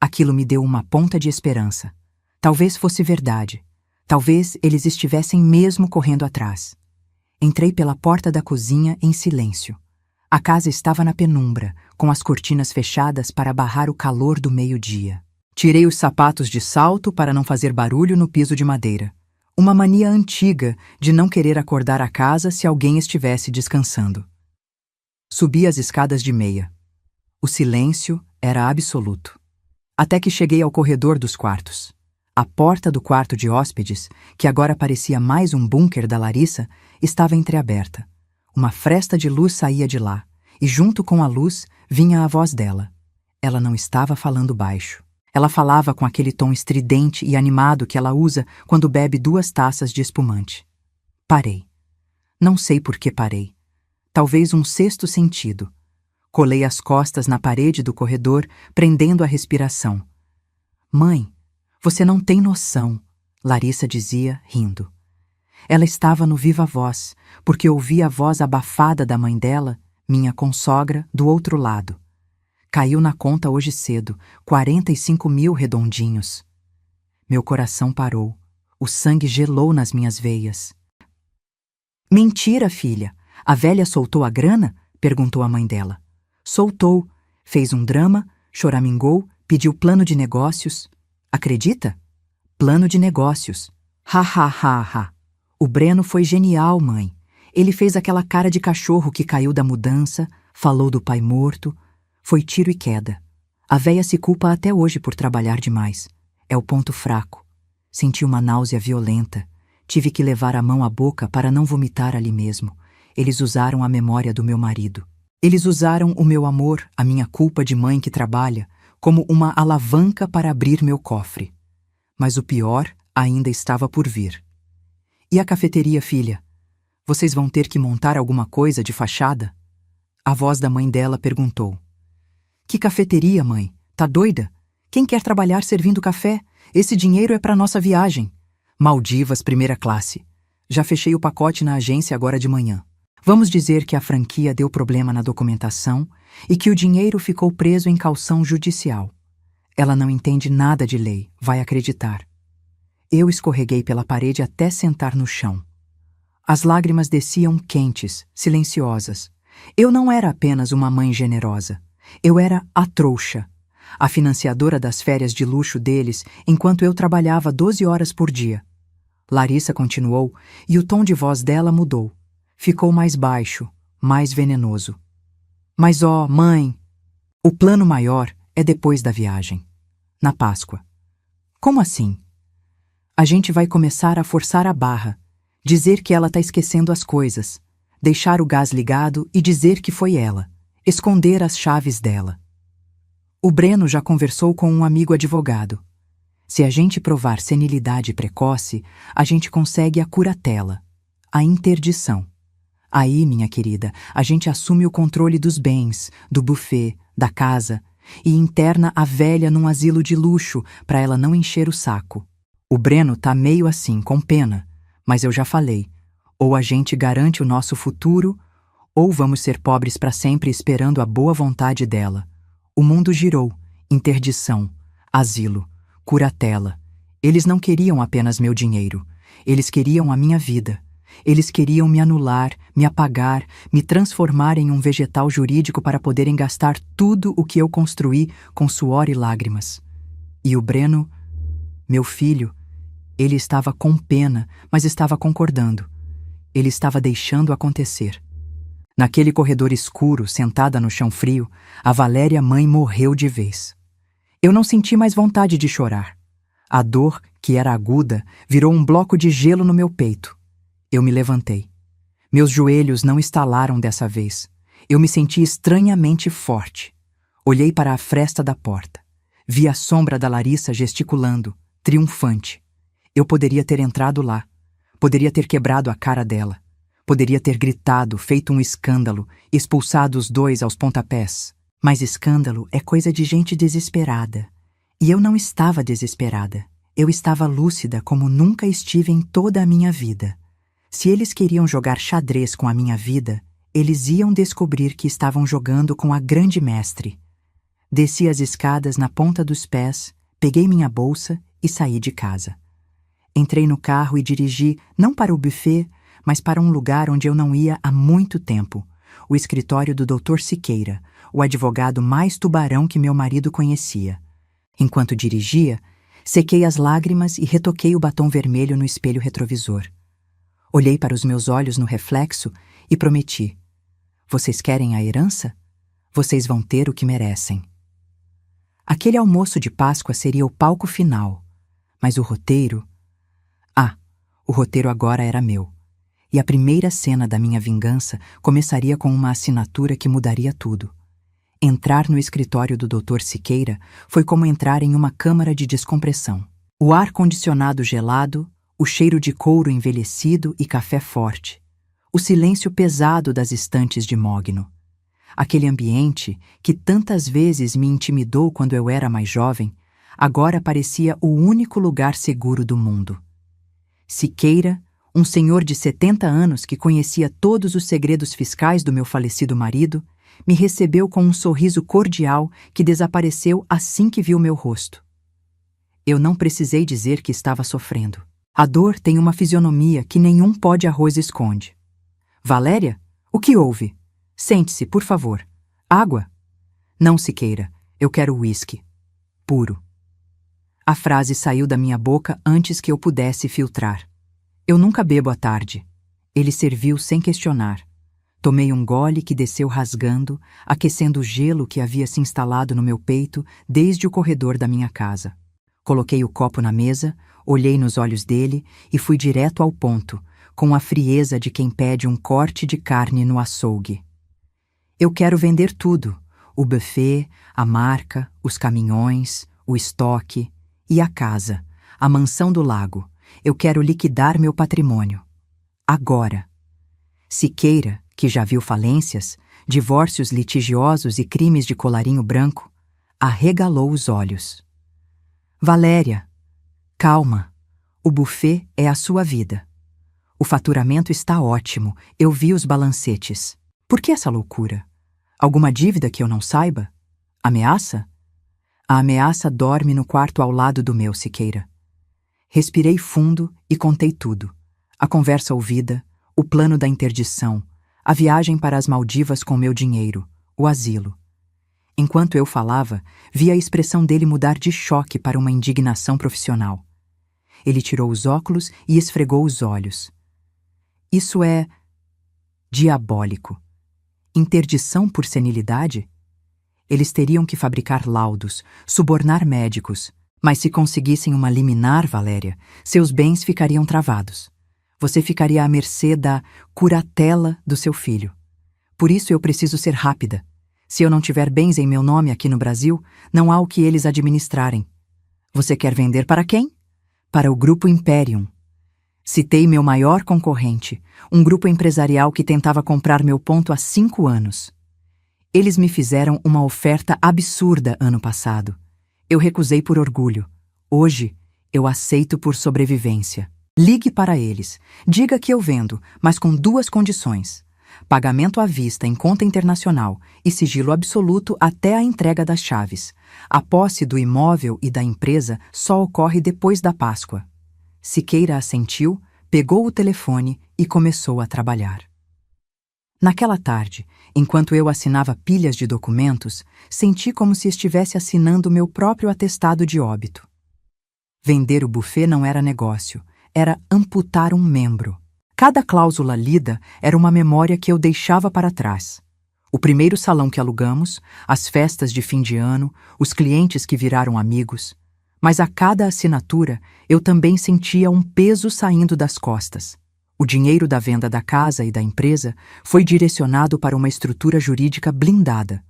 [SPEAKER 1] Aquilo me deu uma ponta de esperança. Talvez fosse verdade. Talvez eles estivessem mesmo correndo atrás. Entrei pela porta da cozinha em silêncio. A casa estava na penumbra, com as cortinas fechadas para barrar o calor do meio-dia. Tirei os sapatos de salto para não fazer barulho no piso de madeira. Uma mania antiga de não querer acordar a casa se alguém estivesse descansando. Subi as escadas de meia. O silêncio era absoluto. Até que cheguei ao corredor dos quartos. A porta do quarto de hóspedes, que agora parecia mais um bunker da Larissa, estava entreaberta. Uma fresta de luz saía de lá, e junto com a luz vinha a voz dela. Ela não estava falando baixo. Ela falava com aquele tom estridente e animado que ela usa quando bebe 2 taças de espumante. Parei. Não sei por que parei. Talvez um sexto sentido. Colei as costas na parede do corredor, prendendo a respiração. Mãe, você não tem noção, Larissa dizia, rindo. Ela estava no viva voz, porque ouvia a voz abafada da mãe dela, minha consogra, do outro lado. Caiu na conta hoje cedo, 45.000 redondinhos. Meu coração parou. O sangue gelou nas minhas veias. Mentira, filha. A velha soltou a grana? Perguntou a mãe dela. Soltou. Fez um drama, choramingou, pediu plano de negócios. Acredita? Plano de negócios. Ha, ha, ha, ha. O Breno foi genial, mãe. Ele fez aquela cara de cachorro que caiu da mudança, falou do pai morto. Foi tiro e queda. A véia se culpa até hoje por trabalhar demais. É o ponto fraco. Senti uma náusea violenta. Tive que levar a mão à boca para não vomitar ali mesmo. Eles usaram a memória do meu marido. Eles usaram o meu amor, a minha culpa de mãe que trabalha, como uma alavanca para abrir meu cofre. Mas o pior ainda estava por vir. E a cafeteria, filha? Vocês vão ter que montar alguma coisa de fachada? A voz da mãe dela perguntou. Que cafeteria, mãe? Tá doida? Quem quer trabalhar servindo café? Esse dinheiro é para nossa viagem. Maldivas, primeira classe. Já fechei o pacote na agência agora de manhã. Vamos dizer que a franquia deu problema na documentação e que o dinheiro ficou preso em caução judicial. Ela não entende nada de lei, vai acreditar. Eu escorreguei pela parede até sentar no chão. As lágrimas desciam quentes, silenciosas. Eu não era apenas uma mãe generosa. Eu era a trouxa, a financiadora das férias de luxo deles enquanto eu trabalhava 12 horas por dia. Larissa continuou e o tom de voz dela mudou. Ficou mais baixo, mais venenoso. Mas ó, mãe, o plano maior é depois da viagem. Na Páscoa. Como assim? A gente vai começar a forçar a barra, dizer que ela tá esquecendo as coisas, deixar o gás ligado e dizer que foi ela, esconder as chaves dela. O Breno já conversou com um amigo advogado. Se a gente provar senilidade precoce, a gente consegue a curatela, a interdição. Aí, minha querida, a gente assume o controle dos bens, do buffet, da casa e interna a velha num asilo de luxo para ela não encher o saco. O Breno tá meio assim, com pena, mas eu já falei, ou a gente garante o nosso futuro, ou vamos ser pobres para sempre esperando a boa vontade dela. O mundo girou, interdição, asilo, curatela. Eles não queriam apenas meu dinheiro, eles queriam a minha vida. Eles queriam me anular, me apagar, me transformar em um vegetal jurídico para poderem gastar tudo o que eu construí com suor e lágrimas. E o Breno, meu filho, ele estava com pena, mas estava concordando. Ele estava deixando acontecer. Naquele corredor escuro, sentada no chão frio, a Valéria mãe morreu de vez. Eu não senti mais vontade de chorar. A dor, que era aguda, virou um bloco de gelo no meu peito. Eu me levantei. Meus joelhos não estalaram dessa vez. Eu me senti estranhamente forte. Olhei para a fresta da porta. Vi a sombra da Larissa gesticulando, triunfante. Eu poderia ter entrado lá. Poderia ter quebrado a cara dela. Poderia ter gritado, feito um escândalo, expulsado os dois aos pontapés. Mas escândalo é coisa de gente desesperada. E eu não estava desesperada. Eu estava lúcida como nunca estive em toda a minha vida. Se eles queriam jogar xadrez com a minha vida, eles iam descobrir que estavam jogando com a grande mestre. Desci as escadas na ponta dos pés, peguei minha bolsa e saí de casa. Entrei no carro e dirigi não para o buffet, mas para um lugar onde eu não ia há muito tempo, o escritório do Dr. Siqueira, o advogado mais tubarão que meu marido conhecia. Enquanto dirigia, sequei as lágrimas e retoquei o batom vermelho no espelho retrovisor. Olhei para os meus olhos no reflexo e prometi. Vocês querem a herança? Vocês vão ter o que merecem. Aquele almoço de Páscoa seria o palco final, mas o roteiro... o roteiro agora era meu. E a primeira cena da minha vingança começaria com uma assinatura que mudaria tudo. Entrar no escritório do Dr. Siqueira foi como entrar em uma câmara de descompressão. O ar-condicionado gelado, o cheiro de couro envelhecido e café forte, o silêncio pesado das estantes de mogno. Aquele ambiente, que tantas vezes me intimidou quando eu era mais jovem, agora parecia o único lugar seguro do mundo. Siqueira, um senhor de 70 anos que conhecia todos os segredos fiscais do meu falecido marido, me recebeu com um sorriso cordial que desapareceu assim que viu meu rosto. Eu não precisei dizer que estava sofrendo. A dor tem uma fisionomia que nenhum pó de arroz esconde. Valéria? O que houve? Sente-se, por favor. Água? Não, Siqueira. Eu quero uísque. Puro. A frase saiu da minha boca antes que eu pudesse filtrar. Eu nunca bebo à tarde. Ele serviu sem questionar. Tomei um gole que desceu rasgando, aquecendo o gelo que havia se instalado no meu peito desde o corredor da minha casa. Coloquei o copo na mesa, olhei nos olhos dele e fui direto ao ponto, com a frieza de quem pede um corte de carne no açougue. Eu quero vender tudo: o buffet, a marca, os caminhões, o estoque e a casa, a mansão do lago. Eu quero liquidar meu patrimônio. Agora. Siqueira, que já viu falências, divórcios litigiosos e crimes de colarinho branco, arregalou os olhos. Valéria, calma. O buffet é a sua vida. O faturamento está ótimo, eu vi os balancetes. Por que essa loucura? Alguma dívida que eu não saiba? Ameaça? A ameaça dorme no quarto ao lado do meu, Siqueira. Respirei fundo e contei tudo. A conversa ouvida, o plano da interdição, a viagem para as Maldivas com meu dinheiro, o asilo. Enquanto eu falava, vi a expressão dele mudar de choque para uma indignação profissional. Ele tirou os óculos e esfregou os olhos. Isso é diabólico. Interdição por senilidade? Eles teriam que fabricar laudos, subornar médicos. Mas se conseguissem uma liminar, Valéria, seus bens ficariam travados. Você ficaria à mercê da curatela do seu filho. Por isso eu preciso ser rápida. Se eu não tiver bens em meu nome aqui no Brasil, não há o que eles administrarem. Você quer vender para quem? Para o Grupo Imperium. Citei meu maior concorrente, um grupo empresarial que tentava comprar meu ponto há 5 anos. Eles me fizeram uma oferta absurda ano passado. Eu recusei por orgulho. Hoje, eu aceito por sobrevivência. Ligue para eles. Diga que eu vendo, mas com 2 condições: pagamento à vista em conta internacional e sigilo absoluto até a entrega das chaves. A posse do imóvel e da empresa só ocorre depois da Páscoa. Siqueira assentiu, pegou o telefone e começou a trabalhar. Naquela tarde, enquanto eu assinava pilhas de documentos, senti como se estivesse assinando meu próprio atestado de óbito. Vender o buffet não era negócio, era amputar um membro. Cada cláusula lida era uma memória que eu deixava para trás. O primeiro salão que alugamos, as festas de fim de ano, os clientes que viraram amigos. Mas a cada assinatura, eu também sentia um peso saindo das costas. O dinheiro da venda da casa e da empresa foi direcionado para uma estrutura jurídica blindada,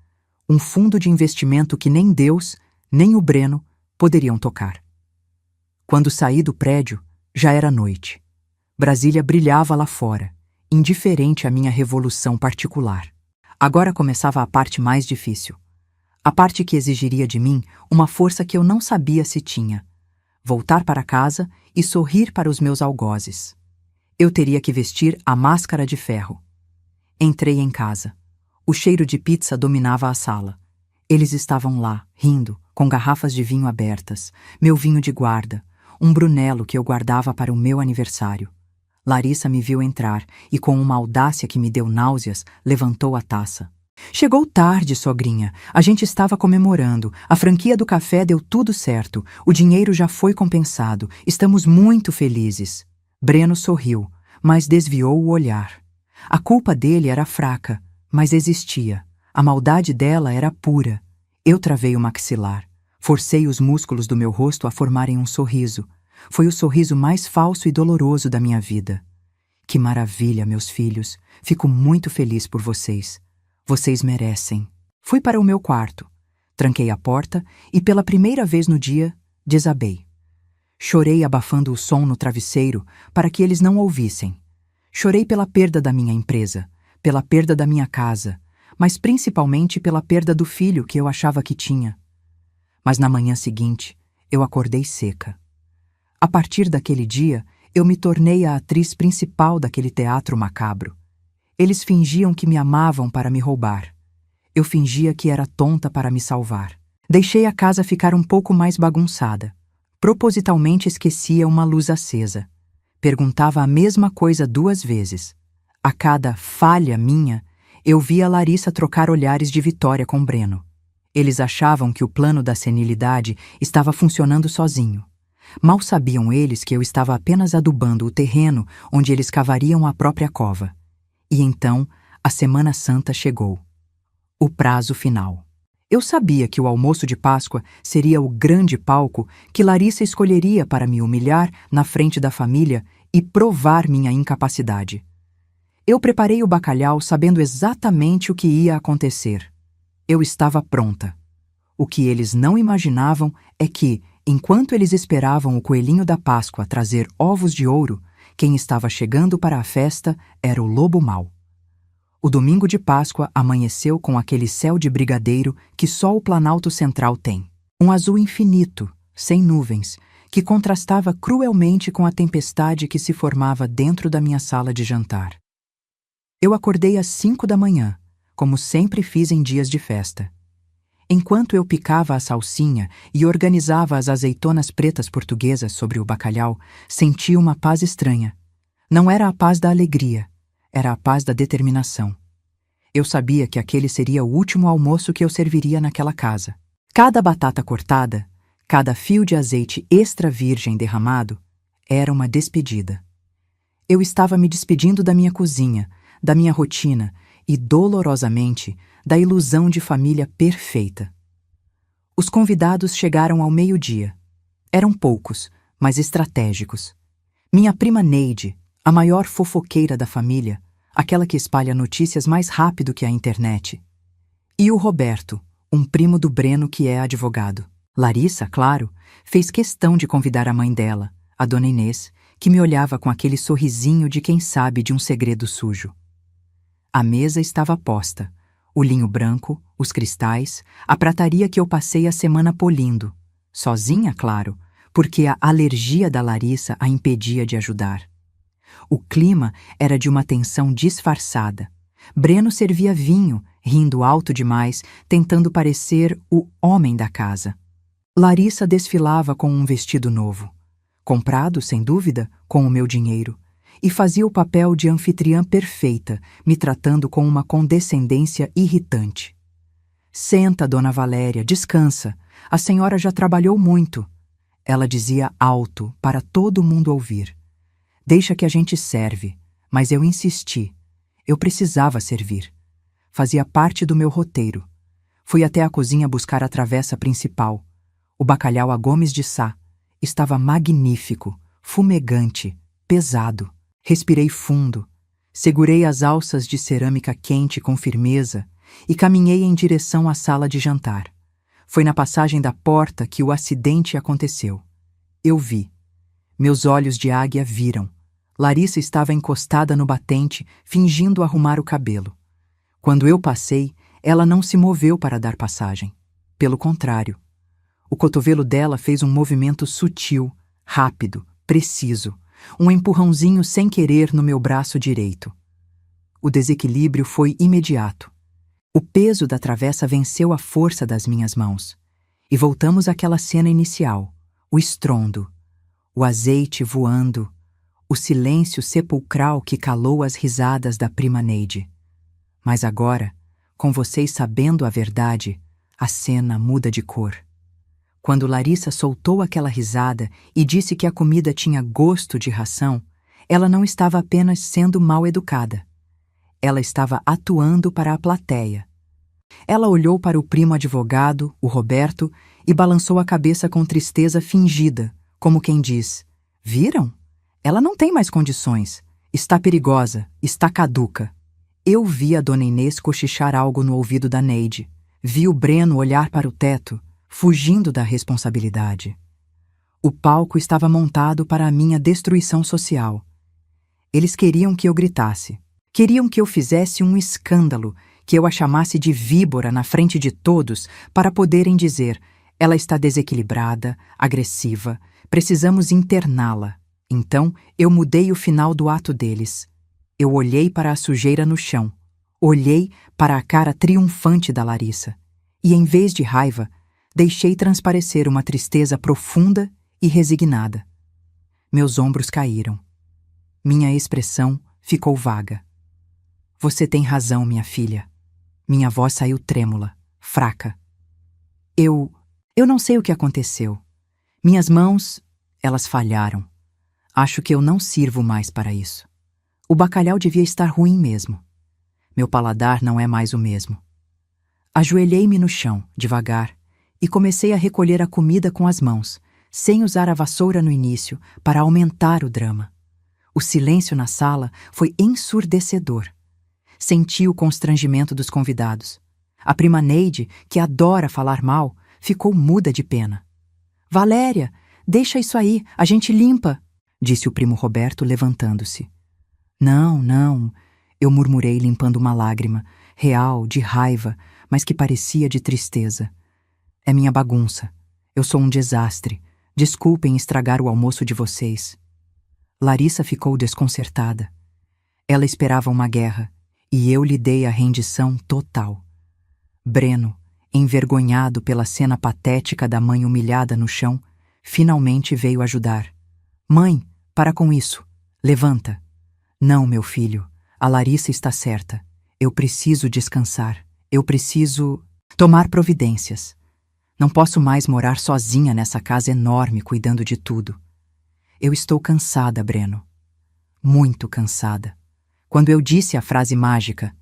[SPEAKER 1] um fundo de investimento que nem Deus, nem o Breno poderiam tocar. Quando saí do prédio, já era noite. Brasília brilhava lá fora, indiferente à minha revolução particular. Agora começava a parte mais difícil. A parte que exigiria de mim uma força que eu não sabia se tinha. Voltar para casa e sorrir para os meus algozes. Eu teria que vestir a máscara de ferro. Entrei em casa. O cheiro de pizza dominava a sala. Eles estavam lá, rindo, com garrafas de vinho abertas, meu vinho de guarda, um Brunello que eu guardava para o meu aniversário. Larissa me viu entrar e, com uma audácia que me deu náuseas, levantou a taça. Chegou tarde, sogrinha. A gente estava comemorando. A franquia do café deu tudo certo. O dinheiro já foi compensado. Estamos muito felizes. Breno sorriu, mas desviou o olhar. A culpa dele era fraca, mas existia. A maldade dela era pura. Eu travei o maxilar. Forcei os músculos do meu rosto a formarem um sorriso. Foi o sorriso mais falso e doloroso da minha vida. Que maravilha, meus filhos. Fico muito feliz por vocês. Vocês merecem. Fui para o meu quarto. Tranquei a porta e, pela primeira vez no dia, desabei. Chorei abafando o som no travesseiro para que eles não ouvissem. Chorei pela perda da minha empresa, pela perda da minha casa, mas principalmente pela perda do filho que eu achava que tinha. Mas na manhã seguinte, eu acordei seca. A partir daquele dia, eu me tornei a atriz principal daquele teatro macabro. Eles fingiam que me amavam para me roubar. Eu fingia que era tonta para me salvar. Deixei a casa ficar um pouco mais bagunçada. Propositalmente esquecia uma luz acesa. Perguntava a mesma coisa 2 vezes. A cada falha minha, eu via Larissa trocar olhares de vitória com Breno. Eles achavam que o plano da senilidade estava funcionando sozinho. Mal sabiam eles que eu estava apenas adubando o terreno onde eles cavariam a própria cova. E então, a Semana Santa chegou. O prazo final. Eu sabia que o almoço de Páscoa seria o grande palco que Larissa escolheria para me humilhar na frente da família e provar minha incapacidade. Eu preparei o bacalhau sabendo exatamente o que ia acontecer. Eu estava pronta. O que eles não imaginavam é que, enquanto eles esperavam o coelhinho da Páscoa trazer ovos de ouro, quem estava chegando para a festa era o lobo mau. O domingo de Páscoa amanheceu com aquele céu de brigadeiro que só o Planalto Central tem. Um azul infinito, sem nuvens, que contrastava cruelmente com a tempestade que se formava dentro da minha sala de jantar. Eu acordei às 5 da manhã, como sempre fiz em dias de festa. Enquanto eu picava a salsinha e organizava as azeitonas pretas portuguesas sobre o bacalhau, senti uma paz estranha. Não era a paz da alegria, era a paz da determinação. Eu sabia que aquele seria o último almoço que eu serviria naquela casa. Cada batata cortada, cada fio de azeite extra virgem derramado, era uma despedida. Eu estava me despedindo da minha cozinha, da minha rotina e, dolorosamente, da ilusão de família perfeita. Os convidados chegaram ao meio-dia. Eram poucos, mas estratégicos. Minha prima Neide, a maior fofoqueira da família, aquela que espalha notícias mais rápido que a internet. E o Roberto, um primo do Breno que é advogado. Larissa, claro, fez questão de convidar a mãe dela, a dona Inês, que me olhava com aquele sorrisinho de quem sabe de um segredo sujo. A mesa estava posta. O linho branco, os cristais, a prataria que eu passei a semana polindo. Sozinha, claro, porque a alergia da Larissa a impedia de ajudar. O clima era de uma tensão disfarçada. Breno servia vinho, rindo alto demais, tentando parecer o homem da casa. Larissa desfilava com um vestido novo, comprado, sem dúvida, com o meu dinheiro, e fazia o papel de anfitriã perfeita, me tratando com uma condescendência irritante. Senta, dona Valéria, descansa. A senhora já trabalhou muito. Ela dizia alto, para todo mundo ouvir. Deixa que a gente serve, mas eu insisti. Eu precisava servir. Fazia parte do meu roteiro. Fui até a cozinha buscar a travessa principal. O bacalhau a Gomes de Sá estava magnífico, fumegante, pesado. Respirei fundo, segurei as alças de cerâmica quente com firmeza e caminhei em direção à sala de jantar. Foi na passagem da porta que o acidente aconteceu. Eu vi. Meus olhos de águia viram. Larissa estava encostada no batente, fingindo arrumar o cabelo. Quando eu passei, ela não se moveu para dar passagem. Pelo contrário. O cotovelo dela fez um movimento sutil, rápido, preciso. Um empurrãozinho sem querer no meu braço direito. O desequilíbrio foi imediato. O peso da travessa venceu a força das minhas mãos. E voltamos àquela cena inicial, o estrondo, o azeite voando, o silêncio sepulcral que calou as risadas da prima Neide. Mas agora, com vocês sabendo a verdade, a cena muda de cor. Quando Larissa soltou aquela risada e disse que a comida tinha gosto de ração, ela não estava apenas sendo mal educada. Ela estava atuando para a plateia. Ela olhou para o primo advogado, o Roberto, e balançou a cabeça com tristeza fingida, como quem diz: "Viram? Ela não tem mais condições. Está perigosa, está caduca." Eu vi a dona Inês cochichar algo no ouvido da Neide. Vi o Breno olhar para o teto, fugindo da responsabilidade. O palco estava montado para a minha destruição social. Eles queriam que eu gritasse. Queriam que eu fizesse um escândalo, que eu a chamasse de víbora na frente de todos para poderem dizer: "Ela está desequilibrada, agressiva, precisamos interná-la." Então, eu mudei o final do ato deles. Eu olhei para a sujeira no chão. Olhei para a cara triunfante da Larissa. E, em vez de raiva, deixei transparecer uma tristeza profunda e resignada. Meus ombros caíram. Minha expressão ficou vaga. "Você tem razão, minha filha." Minha voz saiu trêmula, fraca. Eu não sei o que aconteceu. Minhas mãos, elas falharam. Acho que eu não sirvo mais para isso. O bacalhau devia estar ruim mesmo. Meu paladar não é mais o mesmo. Ajoelhei-me no chão, devagar, e comecei a recolher a comida com as mãos, sem usar a vassoura no início, para aumentar o drama. O silêncio na sala foi ensurdecedor. Senti o constrangimento dos convidados. A prima Neide, que adora falar mal, ficou muda de pena. Valéria, deixa isso aí, a gente limpa, disse o primo Roberto, levantando-se. Não, não, eu murmurei, limpando uma lágrima, real, de raiva, mas que parecia de tristeza. É minha bagunça. Eu sou um desastre. Desculpem estragar o almoço de vocês. Larissa ficou desconcertada. Ela esperava uma guerra, e eu lhe dei a rendição total. Breno, envergonhado pela cena patética da mãe humilhada no chão, finalmente veio ajudar. Mãe, para com isso. Levanta. Não, meu filho, a Larissa está certa. Eu preciso descansar. Eu preciso tomar providências. Não posso mais morar sozinha nessa casa enorme cuidando de tudo. Eu estou cansada, Breno. Muito cansada. Quando eu disse a frase mágica,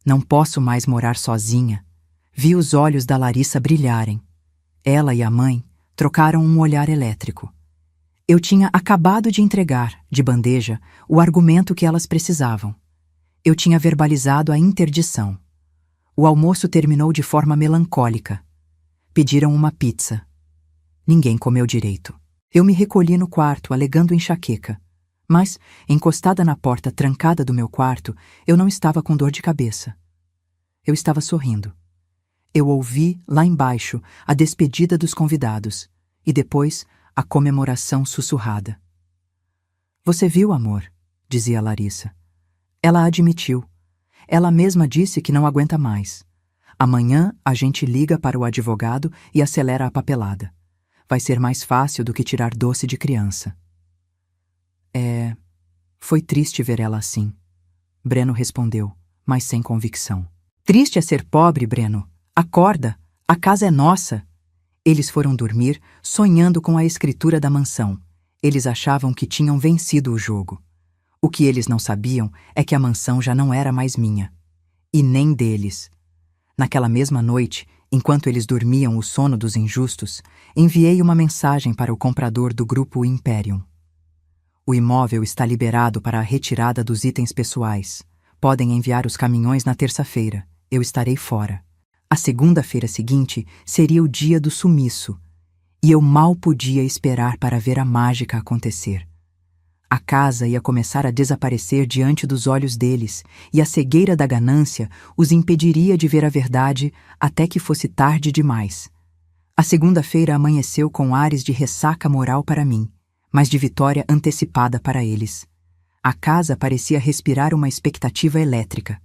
[SPEAKER 1] não posso mais morar sozinha, vi os olhos da Larissa brilharem. Ela e a mãe trocaram um olhar elétrico. Eu tinha acabado de entregar, de bandeja, o argumento que elas precisavam. Eu tinha verbalizado a interdição. O almoço terminou de forma melancólica. Pediram uma pizza. Ninguém comeu direito. Eu me recolhi no quarto, alegando enxaqueca. Mas, encostada na porta trancada do meu quarto, eu não estava com dor de cabeça. Eu estava sorrindo. Eu ouvi, lá embaixo, a despedida dos convidados, e depois a comemoração sussurrada. Você viu, amor? Dizia Larissa. Ela admitiu. Ela mesma disse que não aguenta mais. Amanhã a gente liga para o advogado e acelera a papelada. Vai ser mais fácil do que tirar doce de criança. Foi triste ver ela assim. Breno respondeu, mas sem convicção. Triste é ser pobre, Breno. Acorda, a casa é nossa. Eles foram dormir, sonhando com a escritura da mansão. Eles achavam que tinham vencido o jogo. O que eles não sabiam é que a mansão já não era mais minha. E nem deles. Naquela mesma noite, enquanto eles dormiam o sono dos injustos, enviei uma mensagem para o comprador do grupo Imperium. O imóvel está liberado para a retirada dos itens pessoais. Podem enviar os caminhões na terça-feira. Eu estarei fora. A segunda-feira seguinte seria o dia do sumiço, e eu mal podia esperar para ver a mágica acontecer. A casa ia começar a desaparecer diante dos olhos deles, e a cegueira da ganância os impediria de ver a verdade até que fosse tarde demais. A segunda-feira amanheceu com ares de ressaca moral para mim, mas de vitória antecipada para eles. A casa parecia respirar uma expectativa elétrica.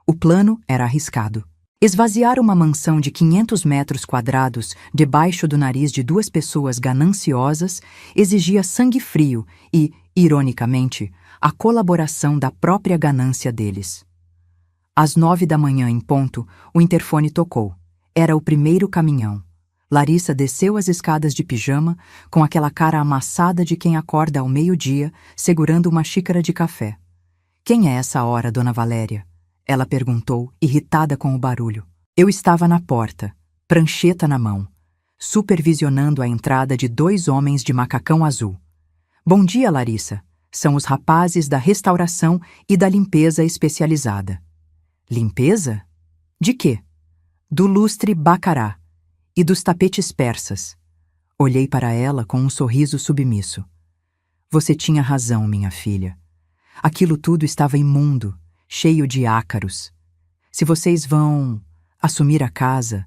[SPEAKER 1] O plano era arriscado. Esvaziar uma mansão de 500 metros quadrados debaixo do nariz de duas pessoas gananciosas exigia sangue frio e, ironicamente, a colaboração da própria ganância deles. Às 9 da manhã em ponto, o interfone tocou. Era o primeiro caminhão. Larissa desceu as escadas de pijama, com aquela cara amassada de quem acorda ao meio-dia, segurando uma xícara de café. Quem é essa hora, Dona Valéria? Ela perguntou, irritada com o barulho. Eu estava na porta, prancheta na mão, supervisionando a entrada de 2 homens de macacão azul. Bom dia, Larissa. São os rapazes da restauração e da limpeza especializada. Limpeza? De quê? Do lustre Bacará e dos tapetes persas. Olhei para ela com um sorriso submisso. Você tinha razão, minha filha. Aquilo tudo estava imundo, cheio de ácaros. Se vocês vão assumir a casa,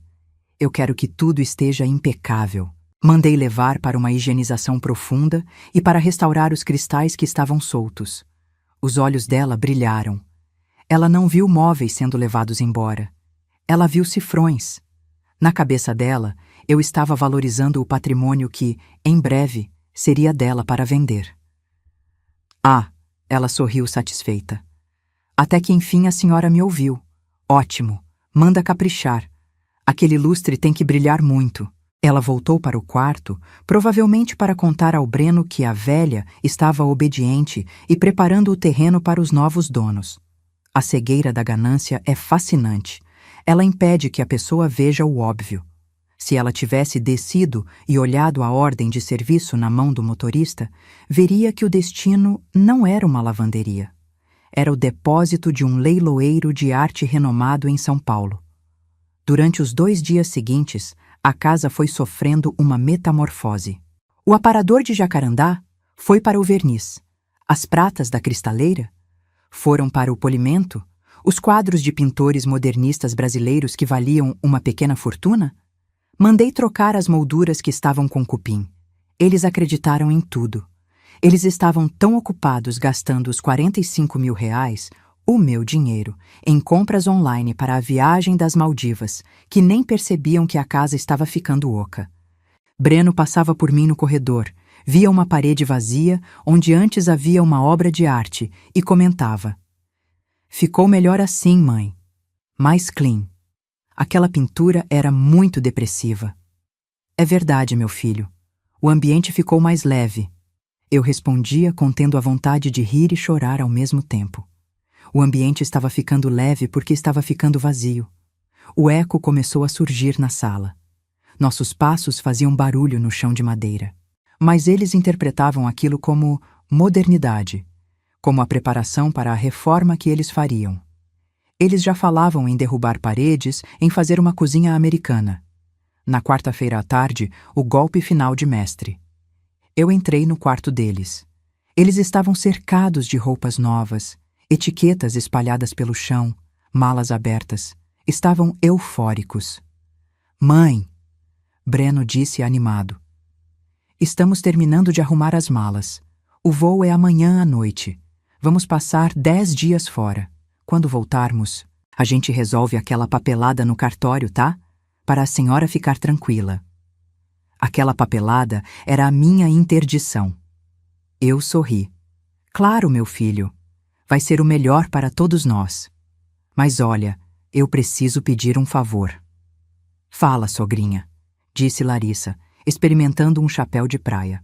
[SPEAKER 1] eu quero que tudo esteja impecável. Mandei levar para uma higienização profunda e para restaurar os cristais que estavam soltos. Os olhos dela brilharam. Ela não viu móveis sendo levados embora. Ela viu cifrões. Na cabeça dela, eu estava valorizando o patrimônio que, em breve, seria dela para vender. Ah, ela sorriu satisfeita. Até que enfim a senhora me ouviu. Ótimo, manda caprichar. Aquele lustre tem que brilhar muito. Ela voltou para o quarto, provavelmente para contar ao Breno que a velha estava obediente e preparando o terreno para os novos donos. A cegueira da ganância é fascinante. Ela impede que a pessoa veja o óbvio. Se ela tivesse descido e olhado a ordem de serviço na mão do motorista, veria que o destino não era uma lavanderia. Era o depósito de um leiloeiro de arte renomado em São Paulo. Durante os 2 dias seguintes, a casa foi sofrendo uma metamorfose. O aparador de jacarandá foi para o verniz. As pratas da cristaleira foram para o polimento. Os quadros de pintores modernistas brasileiros que valiam uma pequena fortuna? Mandei trocar as molduras que estavam com cupim. Eles acreditaram em tudo. Eles estavam tão ocupados gastando os R$ 45.000, o meu dinheiro, em compras online para a viagem das Maldivas, que nem percebiam que a casa estava ficando oca. Breno passava por mim no corredor, via uma parede vazia onde antes havia uma obra de arte e comentava: "Ficou melhor assim, mãe. Mais clean." Aquela pintura era muito depressiva. "É verdade, meu filho. O ambiente ficou mais leve." Eu respondia contendo a vontade de rir e chorar ao mesmo tempo. O ambiente estava ficando leve porque estava ficando vazio. O eco começou a surgir na sala. Nossos passos faziam barulho no chão de madeira. Mas eles interpretavam aquilo como modernidade, como a preparação para a reforma que eles fariam. Eles já falavam em derrubar paredes, em fazer uma cozinha americana. Na quarta-feira à tarde, o golpe final de mestre. Eu entrei no quarto deles. Eles estavam cercados de roupas novas, etiquetas espalhadas pelo chão, malas abertas. Estavam eufóricos. "Mãe!" Breno disse animado. "Estamos terminando de arrumar as malas. O voo é amanhã à noite. Vamos passar 10 dias fora. Quando voltarmos, a gente resolve aquela papelada no cartório, tá? Para a senhora ficar tranquila." Aquela papelada era a minha interdição. Eu sorri. "Claro, meu filho. Vai ser o melhor para todos nós. Mas olha, eu preciso pedir um favor." "Fala, sogrinha", disse Larissa, experimentando um chapéu de praia.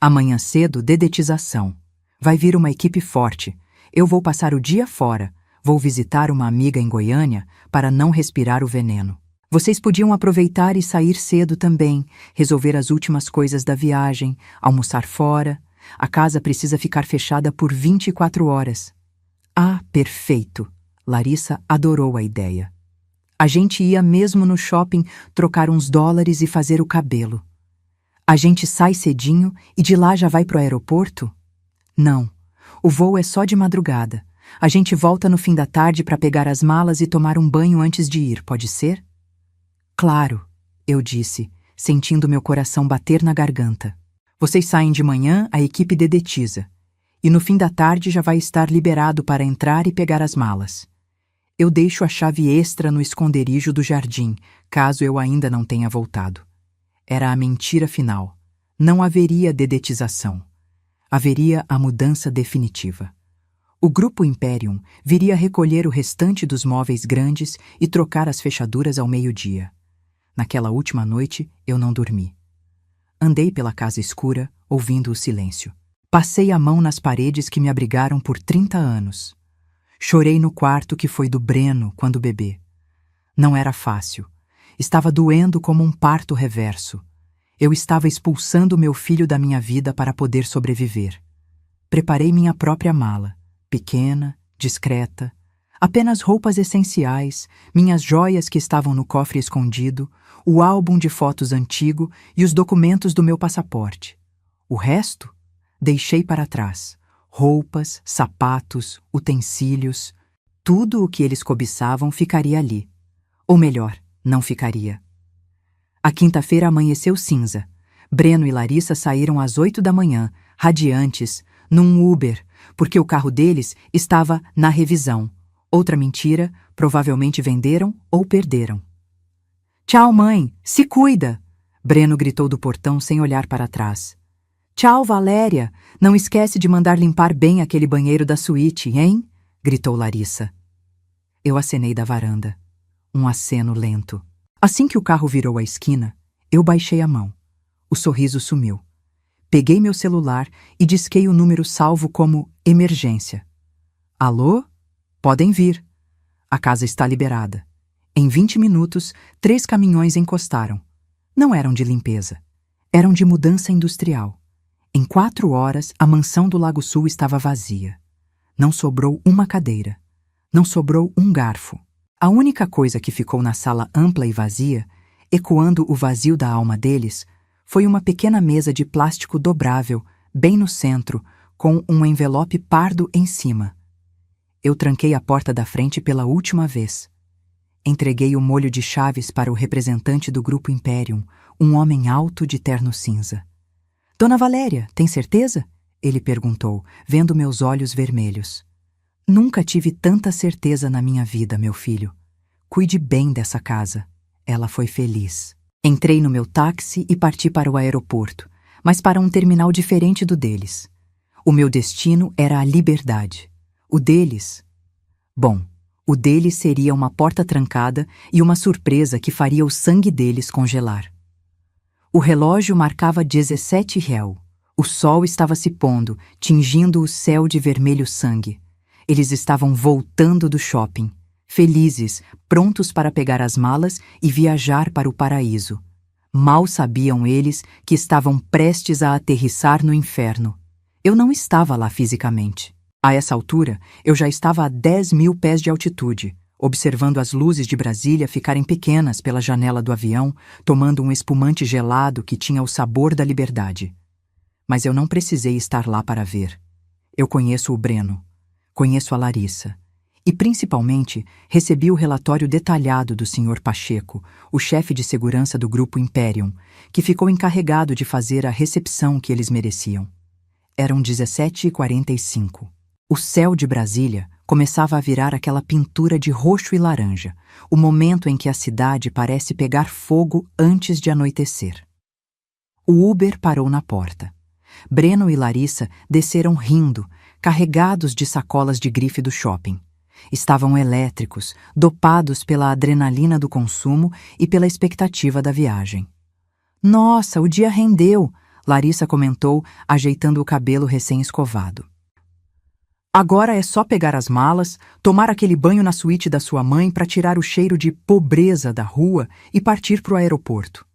[SPEAKER 1] "Amanhã cedo, dedetização. Vai vir uma equipe forte. Eu vou passar o dia fora. Vou visitar uma amiga em Goiânia para não respirar o veneno. Vocês podiam aproveitar e sair cedo também, resolver as últimas coisas da viagem, almoçar fora. A casa precisa ficar fechada por 24 horas. Ah, perfeito! Larissa adorou a ideia. A gente ia mesmo no shopping trocar uns dólares e fazer o cabelo. A gente sai cedinho e de lá já vai pro aeroporto? Não, o voo é só de madrugada. A gente volta no fim da tarde para pegar as malas e tomar um banho antes de ir, pode ser? Claro, eu disse, sentindo meu coração bater na garganta. Vocês saem de manhã, a equipe dedetiza. E no fim da tarde já vai estar liberado para entrar e pegar as malas. Eu deixo a chave extra no esconderijo do jardim, caso eu ainda não tenha voltado. Era a mentira final. Não haveria dedetização. Haveria a mudança definitiva. O grupo Imperium viria recolher o restante dos móveis grandes e trocar as fechaduras ao meio-dia. Naquela última noite, eu não dormi. Andei pela casa escura, ouvindo o silêncio. Passei a mão nas paredes que me abrigaram por 30 anos. Chorei no quarto que foi do Breno quando bebê. Não era fácil. Estava doendo como um parto reverso. Eu estava expulsando meu filho da minha vida para poder sobreviver. Preparei minha própria mala, pequena, discreta, apenas roupas essenciais, minhas joias que estavam no cofre escondido, o álbum de fotos antigo e os documentos do meu passaporte. O resto, deixei para trás. Roupas, sapatos, utensílios, tudo o que eles cobiçavam ficaria ali. Ou melhor, não ficaria. A quinta-feira amanheceu cinza. Breno e Larissa saíram às 8 da manhã, radiantes, num Uber, porque o carro deles estava na revisão. Outra mentira, provavelmente venderam ou perderam. "Tchau, mãe! Se cuida!" Breno gritou do portão sem olhar para trás. "Tchau, Valéria! Não esquece de mandar limpar bem aquele banheiro da suíte, hein?" gritou Larissa. Eu acenei da varanda. Um aceno lento. Assim que o carro virou a esquina, eu baixei a mão. O sorriso sumiu. Peguei meu celular e disquei o número salvo como emergência. "Alô? Podem vir. A casa está liberada. Em 20 minutos, 3 caminhões encostaram. Não eram de limpeza. Eram de mudança industrial. Em 4 horas, a mansão do Lago Sul estava vazia. Não sobrou uma cadeira. Não sobrou um garfo. A única coisa que ficou na sala ampla e vazia, ecoando o vazio da alma deles, foi uma pequena mesa de plástico dobrável, bem no centro, com um envelope pardo em cima. Eu tranquei a porta da frente pela última vez. Entreguei o molho de chaves para o representante do Grupo Imperium, um homem alto de terno cinza. Dona Valéria, tem certeza? Ele perguntou, vendo meus olhos vermelhos. Nunca tive tanta certeza na minha vida, meu filho. Cuide bem dessa casa. Ela foi feliz. Entrei no meu táxi e parti para o aeroporto, mas para um terminal diferente do deles. O meu destino era a liberdade. O deles... Bom, o deles seria uma porta trancada e uma surpresa que faria o sangue deles congelar. O relógio marcava 17 réu. O sol estava se pondo, tingindo o céu de vermelho sangue. Eles estavam voltando do shopping, felizes, prontos para pegar as malas e viajar para o paraíso. Mal sabiam eles que estavam prestes a aterrissar no inferno. Eu não estava lá fisicamente. A essa altura, eu já estava a 10.000 pés de altitude, observando as luzes de Brasília ficarem pequenas pela janela do avião, tomando um espumante gelado que tinha o sabor da liberdade. Mas eu não precisei estar lá para ver. Eu conheço o Breno, conheço a Larissa, e principalmente recebi o relatório detalhado do Sr. Pacheco, o chefe de segurança do Grupo Imperium, que ficou encarregado de fazer a recepção que eles mereciam. Eram 17h45. O céu de Brasília começava a virar aquela pintura de roxo e laranja, o momento em que a cidade parece pegar fogo antes de anoitecer. O Uber parou na porta. Breno e Larissa desceram rindo, carregados de sacolas de grife do shopping. Estavam elétricos, dopados pela adrenalina do consumo e pela expectativa da viagem. Nossa, o dia rendeu, Larissa comentou, ajeitando o cabelo recém-escovado. Agora é só pegar as malas, tomar aquele banho na suíte da sua mãe para tirar o cheiro de pobreza da rua e partir para o aeroporto.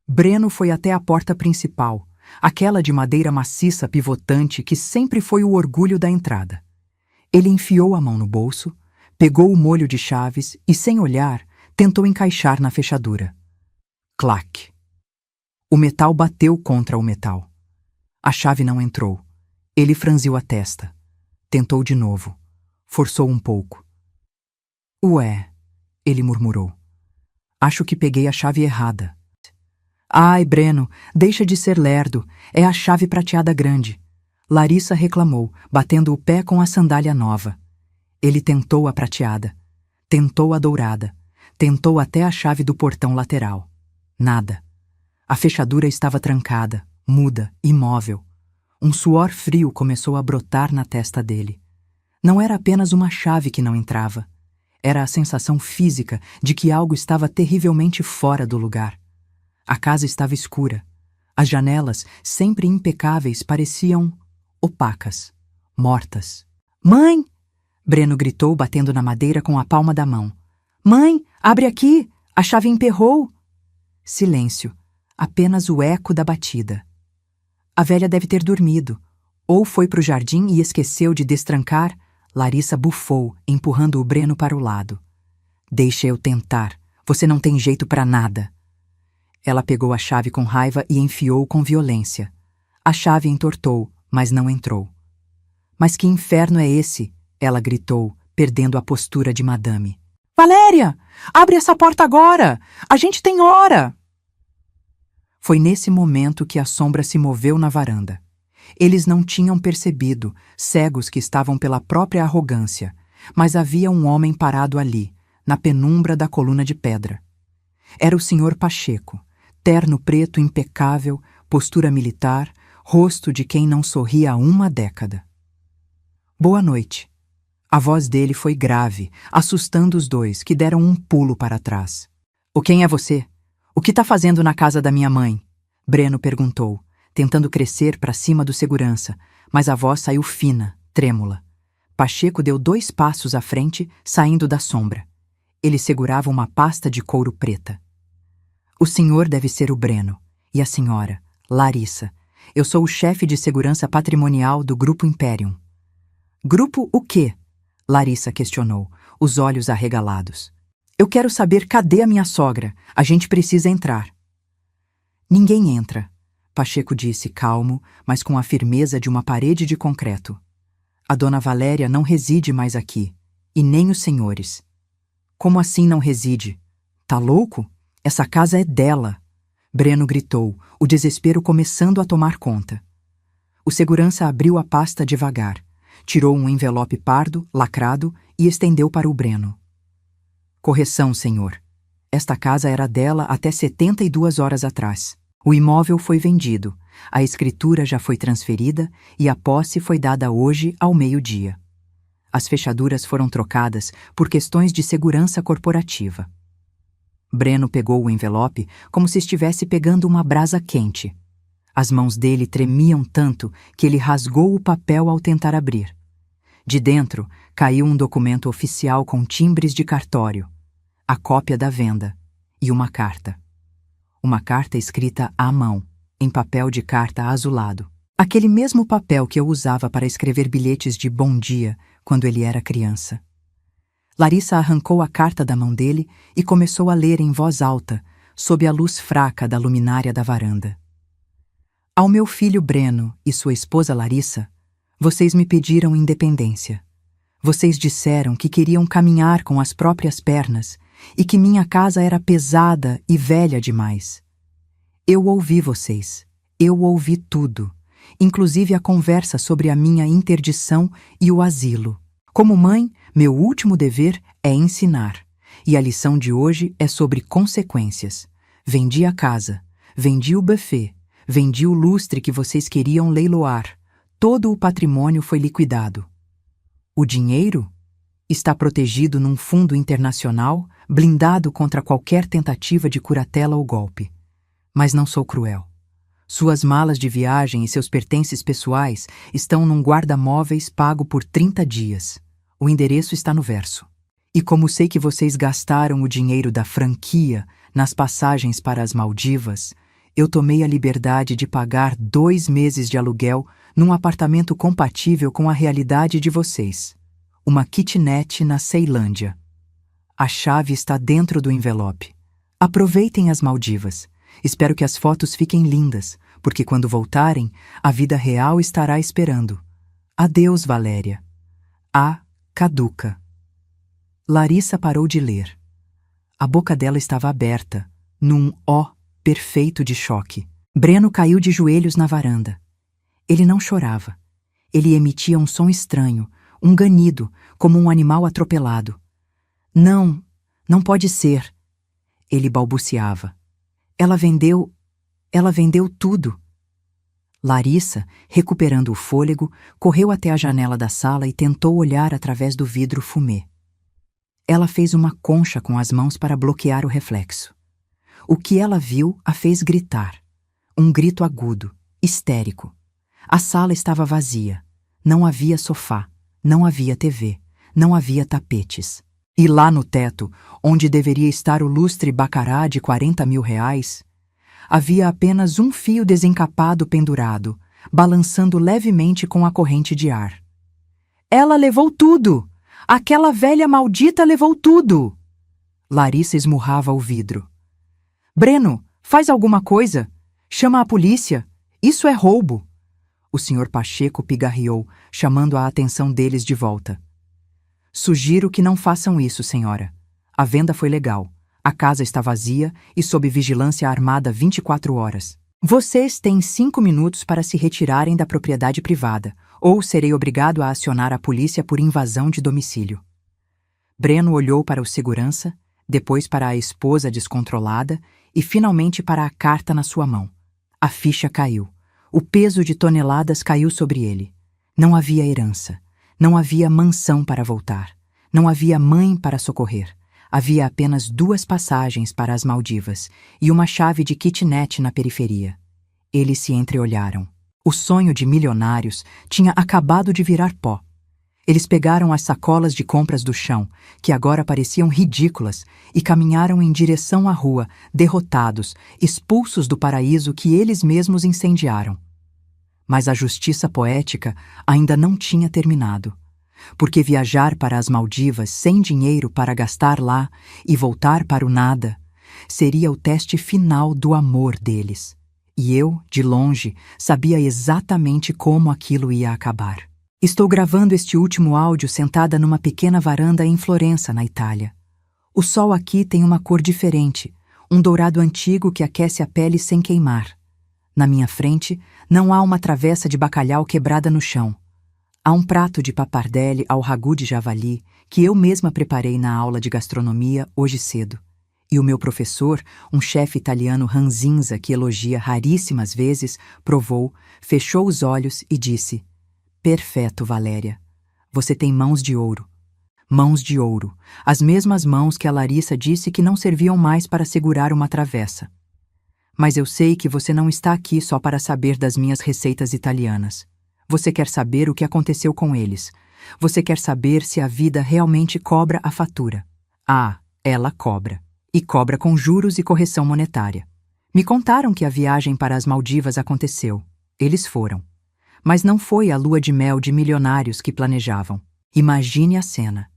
[SPEAKER 1] Breno foi até a porta principal, aquela de madeira maciça pivotante que sempre foi o orgulho da entrada. Ele enfiou a mão no bolso, pegou o molho de chaves e, sem olhar, tentou encaixar na fechadura. Clac! O metal bateu contra o metal. A chave não entrou. Ele franziu a testa. Tentou de novo. Forçou um pouco. Ué, ele murmurou. Acho que peguei a chave errada. Ai, Breno, deixa de ser lerdo. É a chave prateada grande. Larissa reclamou, batendo o pé com a sandália nova. Ele tentou a prateada. Tentou a dourada. Tentou até a chave do portão lateral. Nada. A fechadura estava trancada, muda, imóvel. Um suor frio começou a brotar na testa dele. Não era apenas uma chave que não entrava. Era a sensação física de que algo estava terrivelmente fora do lugar. A casa estava escura. As janelas, sempre impecáveis, pareciam opacas, mortas. Mãe! Breno gritou, batendo na madeira com a palma da mão. Mãe, abre aqui! A chave emperrou! Silêncio. Apenas o eco da batida. A velha deve ter dormido. Ou foi para o jardim e esqueceu de destrancar. Larissa bufou, empurrando o Breno para o lado. Deixa eu tentar. Você não tem jeito para nada. Ela pegou a chave com raiva e enfiou com violência. A chave entortou, mas não entrou. Mas que inferno é esse? Ela gritou, perdendo a postura de madame. Valéria! Abre essa porta agora! A gente tem hora! Foi nesse momento que a sombra se moveu na varanda. Eles não tinham percebido, cegos que estavam pela própria arrogância, mas havia um homem parado ali, na penumbra da coluna de pedra. Era o Sr. Pacheco, terno preto impecável, postura militar, rosto de quem não sorria há uma década. Boa noite. A voz dele foi grave, assustando os dois, que deram um pulo para trás. O quem é você? O que está fazendo na casa da minha mãe? Breno perguntou, tentando crescer para cima do segurança, mas a voz saiu fina, trêmula. Pacheco deu 2 passos à frente, saindo da sombra. Ele segurava uma pasta de couro preta. O senhor deve ser o Breno, e a senhora, Larissa. Eu sou o chefe de segurança patrimonial do Grupo Imperium. Grupo o quê? Larissa questionou, os olhos arregalados. Eu quero saber cadê a minha sogra. A gente precisa entrar. Ninguém entra, Pacheco disse calmo, mas com a firmeza de uma parede de concreto. A dona Valéria não reside mais aqui, e nem os senhores. Como assim não reside? Tá louco? Essa casa é dela. Breno gritou, o desespero começando a tomar conta. O segurança abriu a pasta devagar, tirou um envelope pardo, lacrado, e estendeu para o Breno. Correção, senhor. Esta casa era dela até 72 horas atrás. O imóvel foi vendido, a escritura já foi transferida e a posse foi dada hoje ao meio-dia. As fechaduras foram trocadas por questões de segurança corporativa. Breno pegou o envelope como se estivesse pegando uma brasa quente. As mãos dele tremiam tanto que ele rasgou o papel ao tentar abrir. De dentro, caiu um documento oficial com timbres de cartório, a cópia da venda e uma carta. Uma carta escrita à mão, em papel de carta azulado. Aquele mesmo papel que eu usava para escrever bilhetes de bom dia quando ele era criança. Larissa arrancou a carta da mão dele e começou a ler em voz alta, sob a luz fraca da luminária da varanda. Ao meu filho Breno e sua esposa Larissa, vocês me pediram independência. Vocês disseram que queriam caminhar com as próprias pernas e que minha casa era pesada e velha demais. Eu ouvi vocês. Eu ouvi tudo, inclusive a conversa sobre a minha interdição e o asilo. Como mãe, meu último dever é ensinar, e a lição de hoje é sobre consequências. Vendi a casa, vendi o buffet, vendi o lustre que vocês queriam leiloar. Todo o patrimônio foi liquidado. O dinheiro está protegido num fundo internacional, blindado contra qualquer tentativa de curatela ou golpe. Mas não sou cruel. Suas malas de viagem e seus pertences pessoais estão num guarda-móveis pago por 30 dias. O endereço está no verso. E como sei que vocês gastaram o dinheiro da franquia nas passagens para as Maldivas, eu tomei a liberdade de pagar 2 meses de aluguel num apartamento compatível com a realidade de vocês. Uma kitnet na Ceilândia. A chave está dentro do envelope. Aproveitem as Maldivas. Espero que as fotos fiquem lindas, porque quando voltarem, a vida real estará esperando. Adeus, Valéria. A. Caduca. Larissa parou de ler. A boca dela estava aberta, num ó perfeito de choque. Breno caiu de joelhos na varanda. Ele não chorava. Ele emitia um som estranho, um ganido, como um animal atropelado. Não, não pode ser. Ele balbuciava. Ela vendeu tudo. Larissa, recuperando o fôlego, correu até a janela da sala e tentou olhar através do vidro fumê. Ela fez uma concha com as mãos para bloquear o reflexo. O que ela viu a fez gritar. Um grito agudo, histérico. A sala estava vazia. Não havia sofá, não havia TV, não havia tapetes. E lá no teto, onde deveria estar o lustre bacará de 40 mil reais, havia apenas um fio desencapado pendurado, balançando levemente com a corrente de ar. Ela levou tudo! Aquela velha maldita levou tudo! Larissa esmurrava o vidro. Breno, faz alguma coisa! Chama a polícia! Isso é roubo! O senhor Pacheco pigarreou, chamando a atenção deles de volta. Sugiro que não façam isso, senhora. A venda foi legal. A casa está vazia e sob vigilância armada 24 horas. Vocês têm 5 minutos para se retirarem da propriedade privada, ou serei obrigado a acionar a polícia por invasão de domicílio. Breno olhou para o segurança, depois para a esposa descontrolada e finalmente para a carta na sua mão. A ficha caiu. O peso de toneladas caiu sobre ele. Não havia herança. Não havia mansão para voltar. Não havia mãe para socorrer. Havia apenas 2 passagens para as Maldivas e uma chave de kitnet na periferia. Eles se entreolharam. O sonho de milionários tinha acabado de virar pó. Eles pegaram as sacolas de compras do chão, que agora pareciam ridículas, e caminharam em direção à rua, derrotados, expulsos do paraíso que eles mesmos incendiaram. Mas a justiça poética ainda não tinha terminado, porque viajar para as Maldivas sem dinheiro para gastar lá e voltar para o nada seria o teste final do amor deles. E eu, de longe, sabia exatamente como aquilo ia acabar. Estou gravando este último áudio sentada numa pequena varanda em Florença, na Itália. O sol aqui tem uma cor diferente, um dourado antigo que aquece a pele sem queimar. Na minha frente, não há uma travessa de bacalhau quebrada no chão. Há um prato de pappardelle ao ragu de javali que eu mesma preparei na aula de gastronomia hoje cedo. E o meu professor, um chefe italiano ranzinza que elogia raríssimas vezes, provou, fechou os olhos e disse: "Perfeito, Valéria. Você tem mãos de ouro." Mãos de ouro, as mesmas mãos que a Larissa disse que não serviam mais para segurar uma travessa. Mas eu sei que você não está aqui só para saber das minhas receitas italianas. Você quer saber o que aconteceu com eles. Você quer saber se a vida realmente cobra a fatura. Ah, ela cobra. E cobra com juros e correção monetária. Me contaram que a viagem para as Maldivas aconteceu. Eles foram. Mas não foi a lua de mel de milionários que planejavam. Imagine a cena.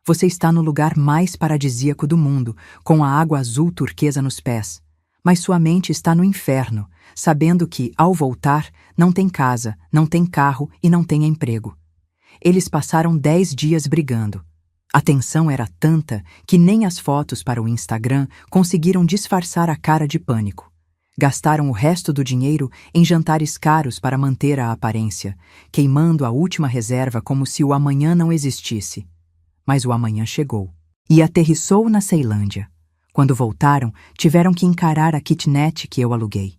[SPEAKER 1] Você está no lugar mais paradisíaco do mundo, com a água azul turquesa nos pés, mas sua mente está no inferno, sabendo que, ao voltar, não tem casa, não tem carro e não tem emprego. Eles passaram 10 dias brigando. A tensão era tanta que nem as fotos para o Instagram conseguiram disfarçar a cara de pânico. Gastaram o resto do dinheiro em jantares caros para manter a aparência, queimando a última reserva como se o amanhã não existisse. Mas o amanhã chegou e aterrissou na Ceilândia. Quando voltaram, tiveram que encarar a kitnet que eu aluguei.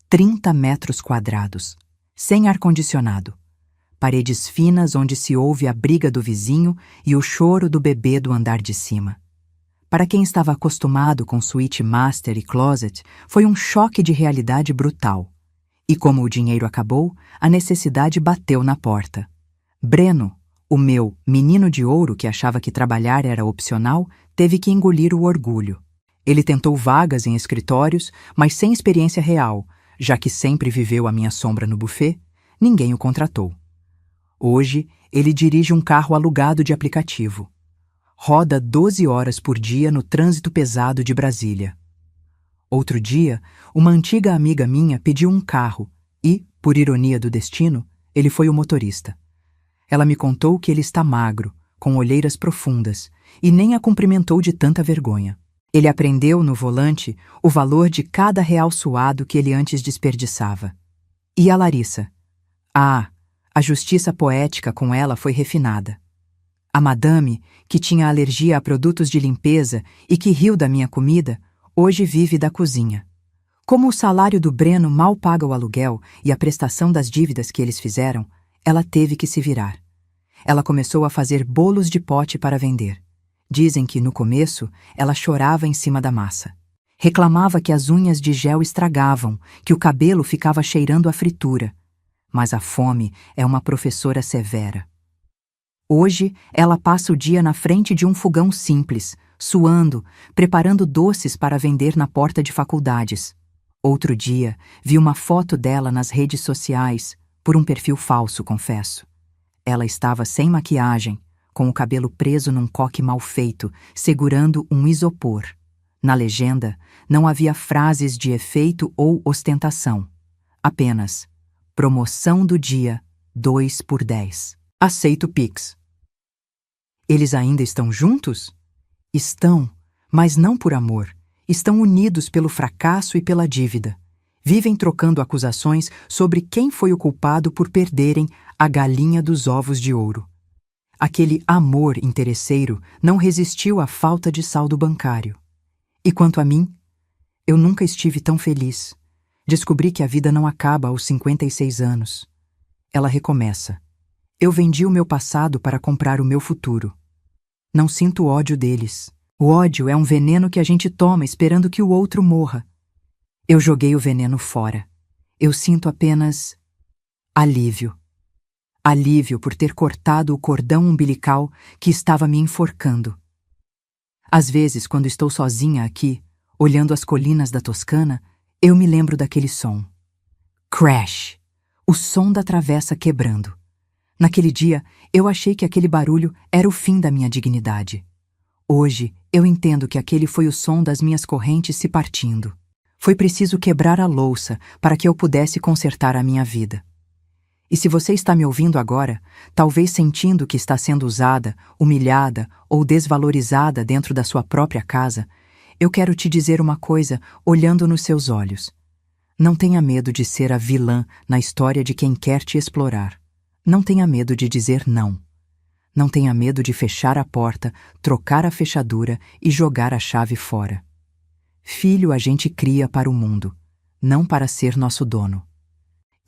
[SPEAKER 1] 30 metros quadrados, sem ar-condicionado. Paredes finas onde se ouve a briga do vizinho e o choro do bebê do andar de cima. Para quem estava acostumado com suíte master e closet, foi um choque de realidade brutal. E como o dinheiro acabou, a necessidade bateu na porta. Breno, o meu menino de ouro que achava que trabalhar era opcional, teve que engolir o orgulho. Ele tentou vagas em escritórios, mas sem experiência real, já que sempre viveu à minha sombra no buffet, ninguém o contratou. Hoje, ele dirige um carro alugado de aplicativo. Roda 12 horas por dia no trânsito pesado de Brasília. Outro dia, uma antiga amiga minha pediu um carro e, por ironia do destino, ele foi o motorista. Ela me contou que ele está magro, com olheiras profundas, e nem a cumprimentou de tanta vergonha. Ele aprendeu no volante o valor de cada real suado que ele antes desperdiçava. E a Larissa? Ah, a justiça poética com ela foi refinada. A madame, que tinha alergia a produtos de limpeza e que riu da minha comida, hoje vive da cozinha. Como o salário do Breno mal paga o aluguel e a prestação das dívidas que eles fizeram, ela teve que se virar. Ela começou a fazer bolos de pote para vender. Dizem que, no começo, ela chorava em cima da massa. Reclamava que as unhas de gel estragavam, que o cabelo ficava cheirando a fritura. Mas a fome é uma professora severa. Hoje, ela passa o dia na frente de um fogão simples, suando, preparando doces para vender na porta de faculdades. Outro dia, vi uma foto dela nas redes sociais, por um perfil falso, confesso. Ela estava sem maquiagem, com o cabelo preso num coque mal feito, segurando um isopor. Na legenda, não havia frases de efeito ou ostentação. Apenas, promoção do dia, 2 por 10. Aceito Pix. Eles ainda estão juntos? Estão, mas não por amor. Estão unidos pelo fracasso e pela dívida. Vivem trocando acusações sobre quem foi o culpado por perderem a galinha dos ovos de ouro. Aquele amor interesseiro não resistiu à falta de saldo bancário. E quanto a mim, eu nunca estive tão feliz. Descobri que a vida não acaba aos 56 anos. Ela recomeça. Eu vendi o meu passado para comprar o meu futuro. Não sinto ódio deles. O ódio é um veneno que a gente toma esperando que o outro morra. Eu joguei o veneno fora. Eu sinto apenas alívio. alívio por ter cortado o cordão umbilical que estava me enforcando. Às vezes, quando estou sozinha aqui, olhando as colinas da Toscana, eu me lembro daquele som. Crash! O som da travessa quebrando. Naquele dia, eu achei que aquele barulho era o fim da minha dignidade. Hoje, eu entendo que aquele foi o som das minhas correntes se partindo. Foi preciso quebrar a louça para que eu pudesse consertar a minha vida. E se você está me ouvindo agora, talvez sentindo que está sendo usada, humilhada ou desvalorizada dentro da sua própria casa, eu quero te dizer uma coisa olhando nos seus olhos. Não tenha medo de ser a vilã na história de quem quer te explorar. Não tenha medo de dizer não. Não tenha medo de fechar a porta, trocar a fechadura e jogar a chave fora. Filho a gente cria para o mundo, não para ser nosso dono.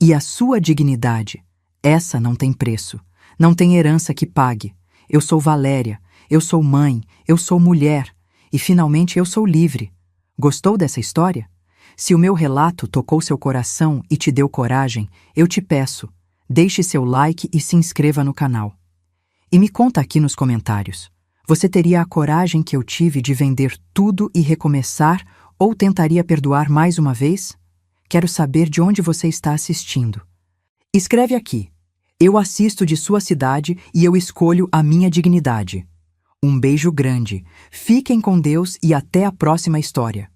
[SPEAKER 1] E a sua dignidade, essa não tem preço, não tem herança que pague. Eu sou Valéria, eu sou mãe, eu sou mulher e finalmente eu sou livre. Gostou dessa história? Se o meu relato tocou seu coração e te deu coragem, eu te peço, deixe seu like e se inscreva no canal. E me conta aqui nos comentários, você teria a coragem que eu tive de vender tudo e recomeçar ou tentaria perdoar mais uma vez? Quero saber de onde você está assistindo. Escreve aqui. Eu assisto de sua cidade e eu escolho a minha dignidade. Um beijo grande. Fiquem com Deus e até a próxima história.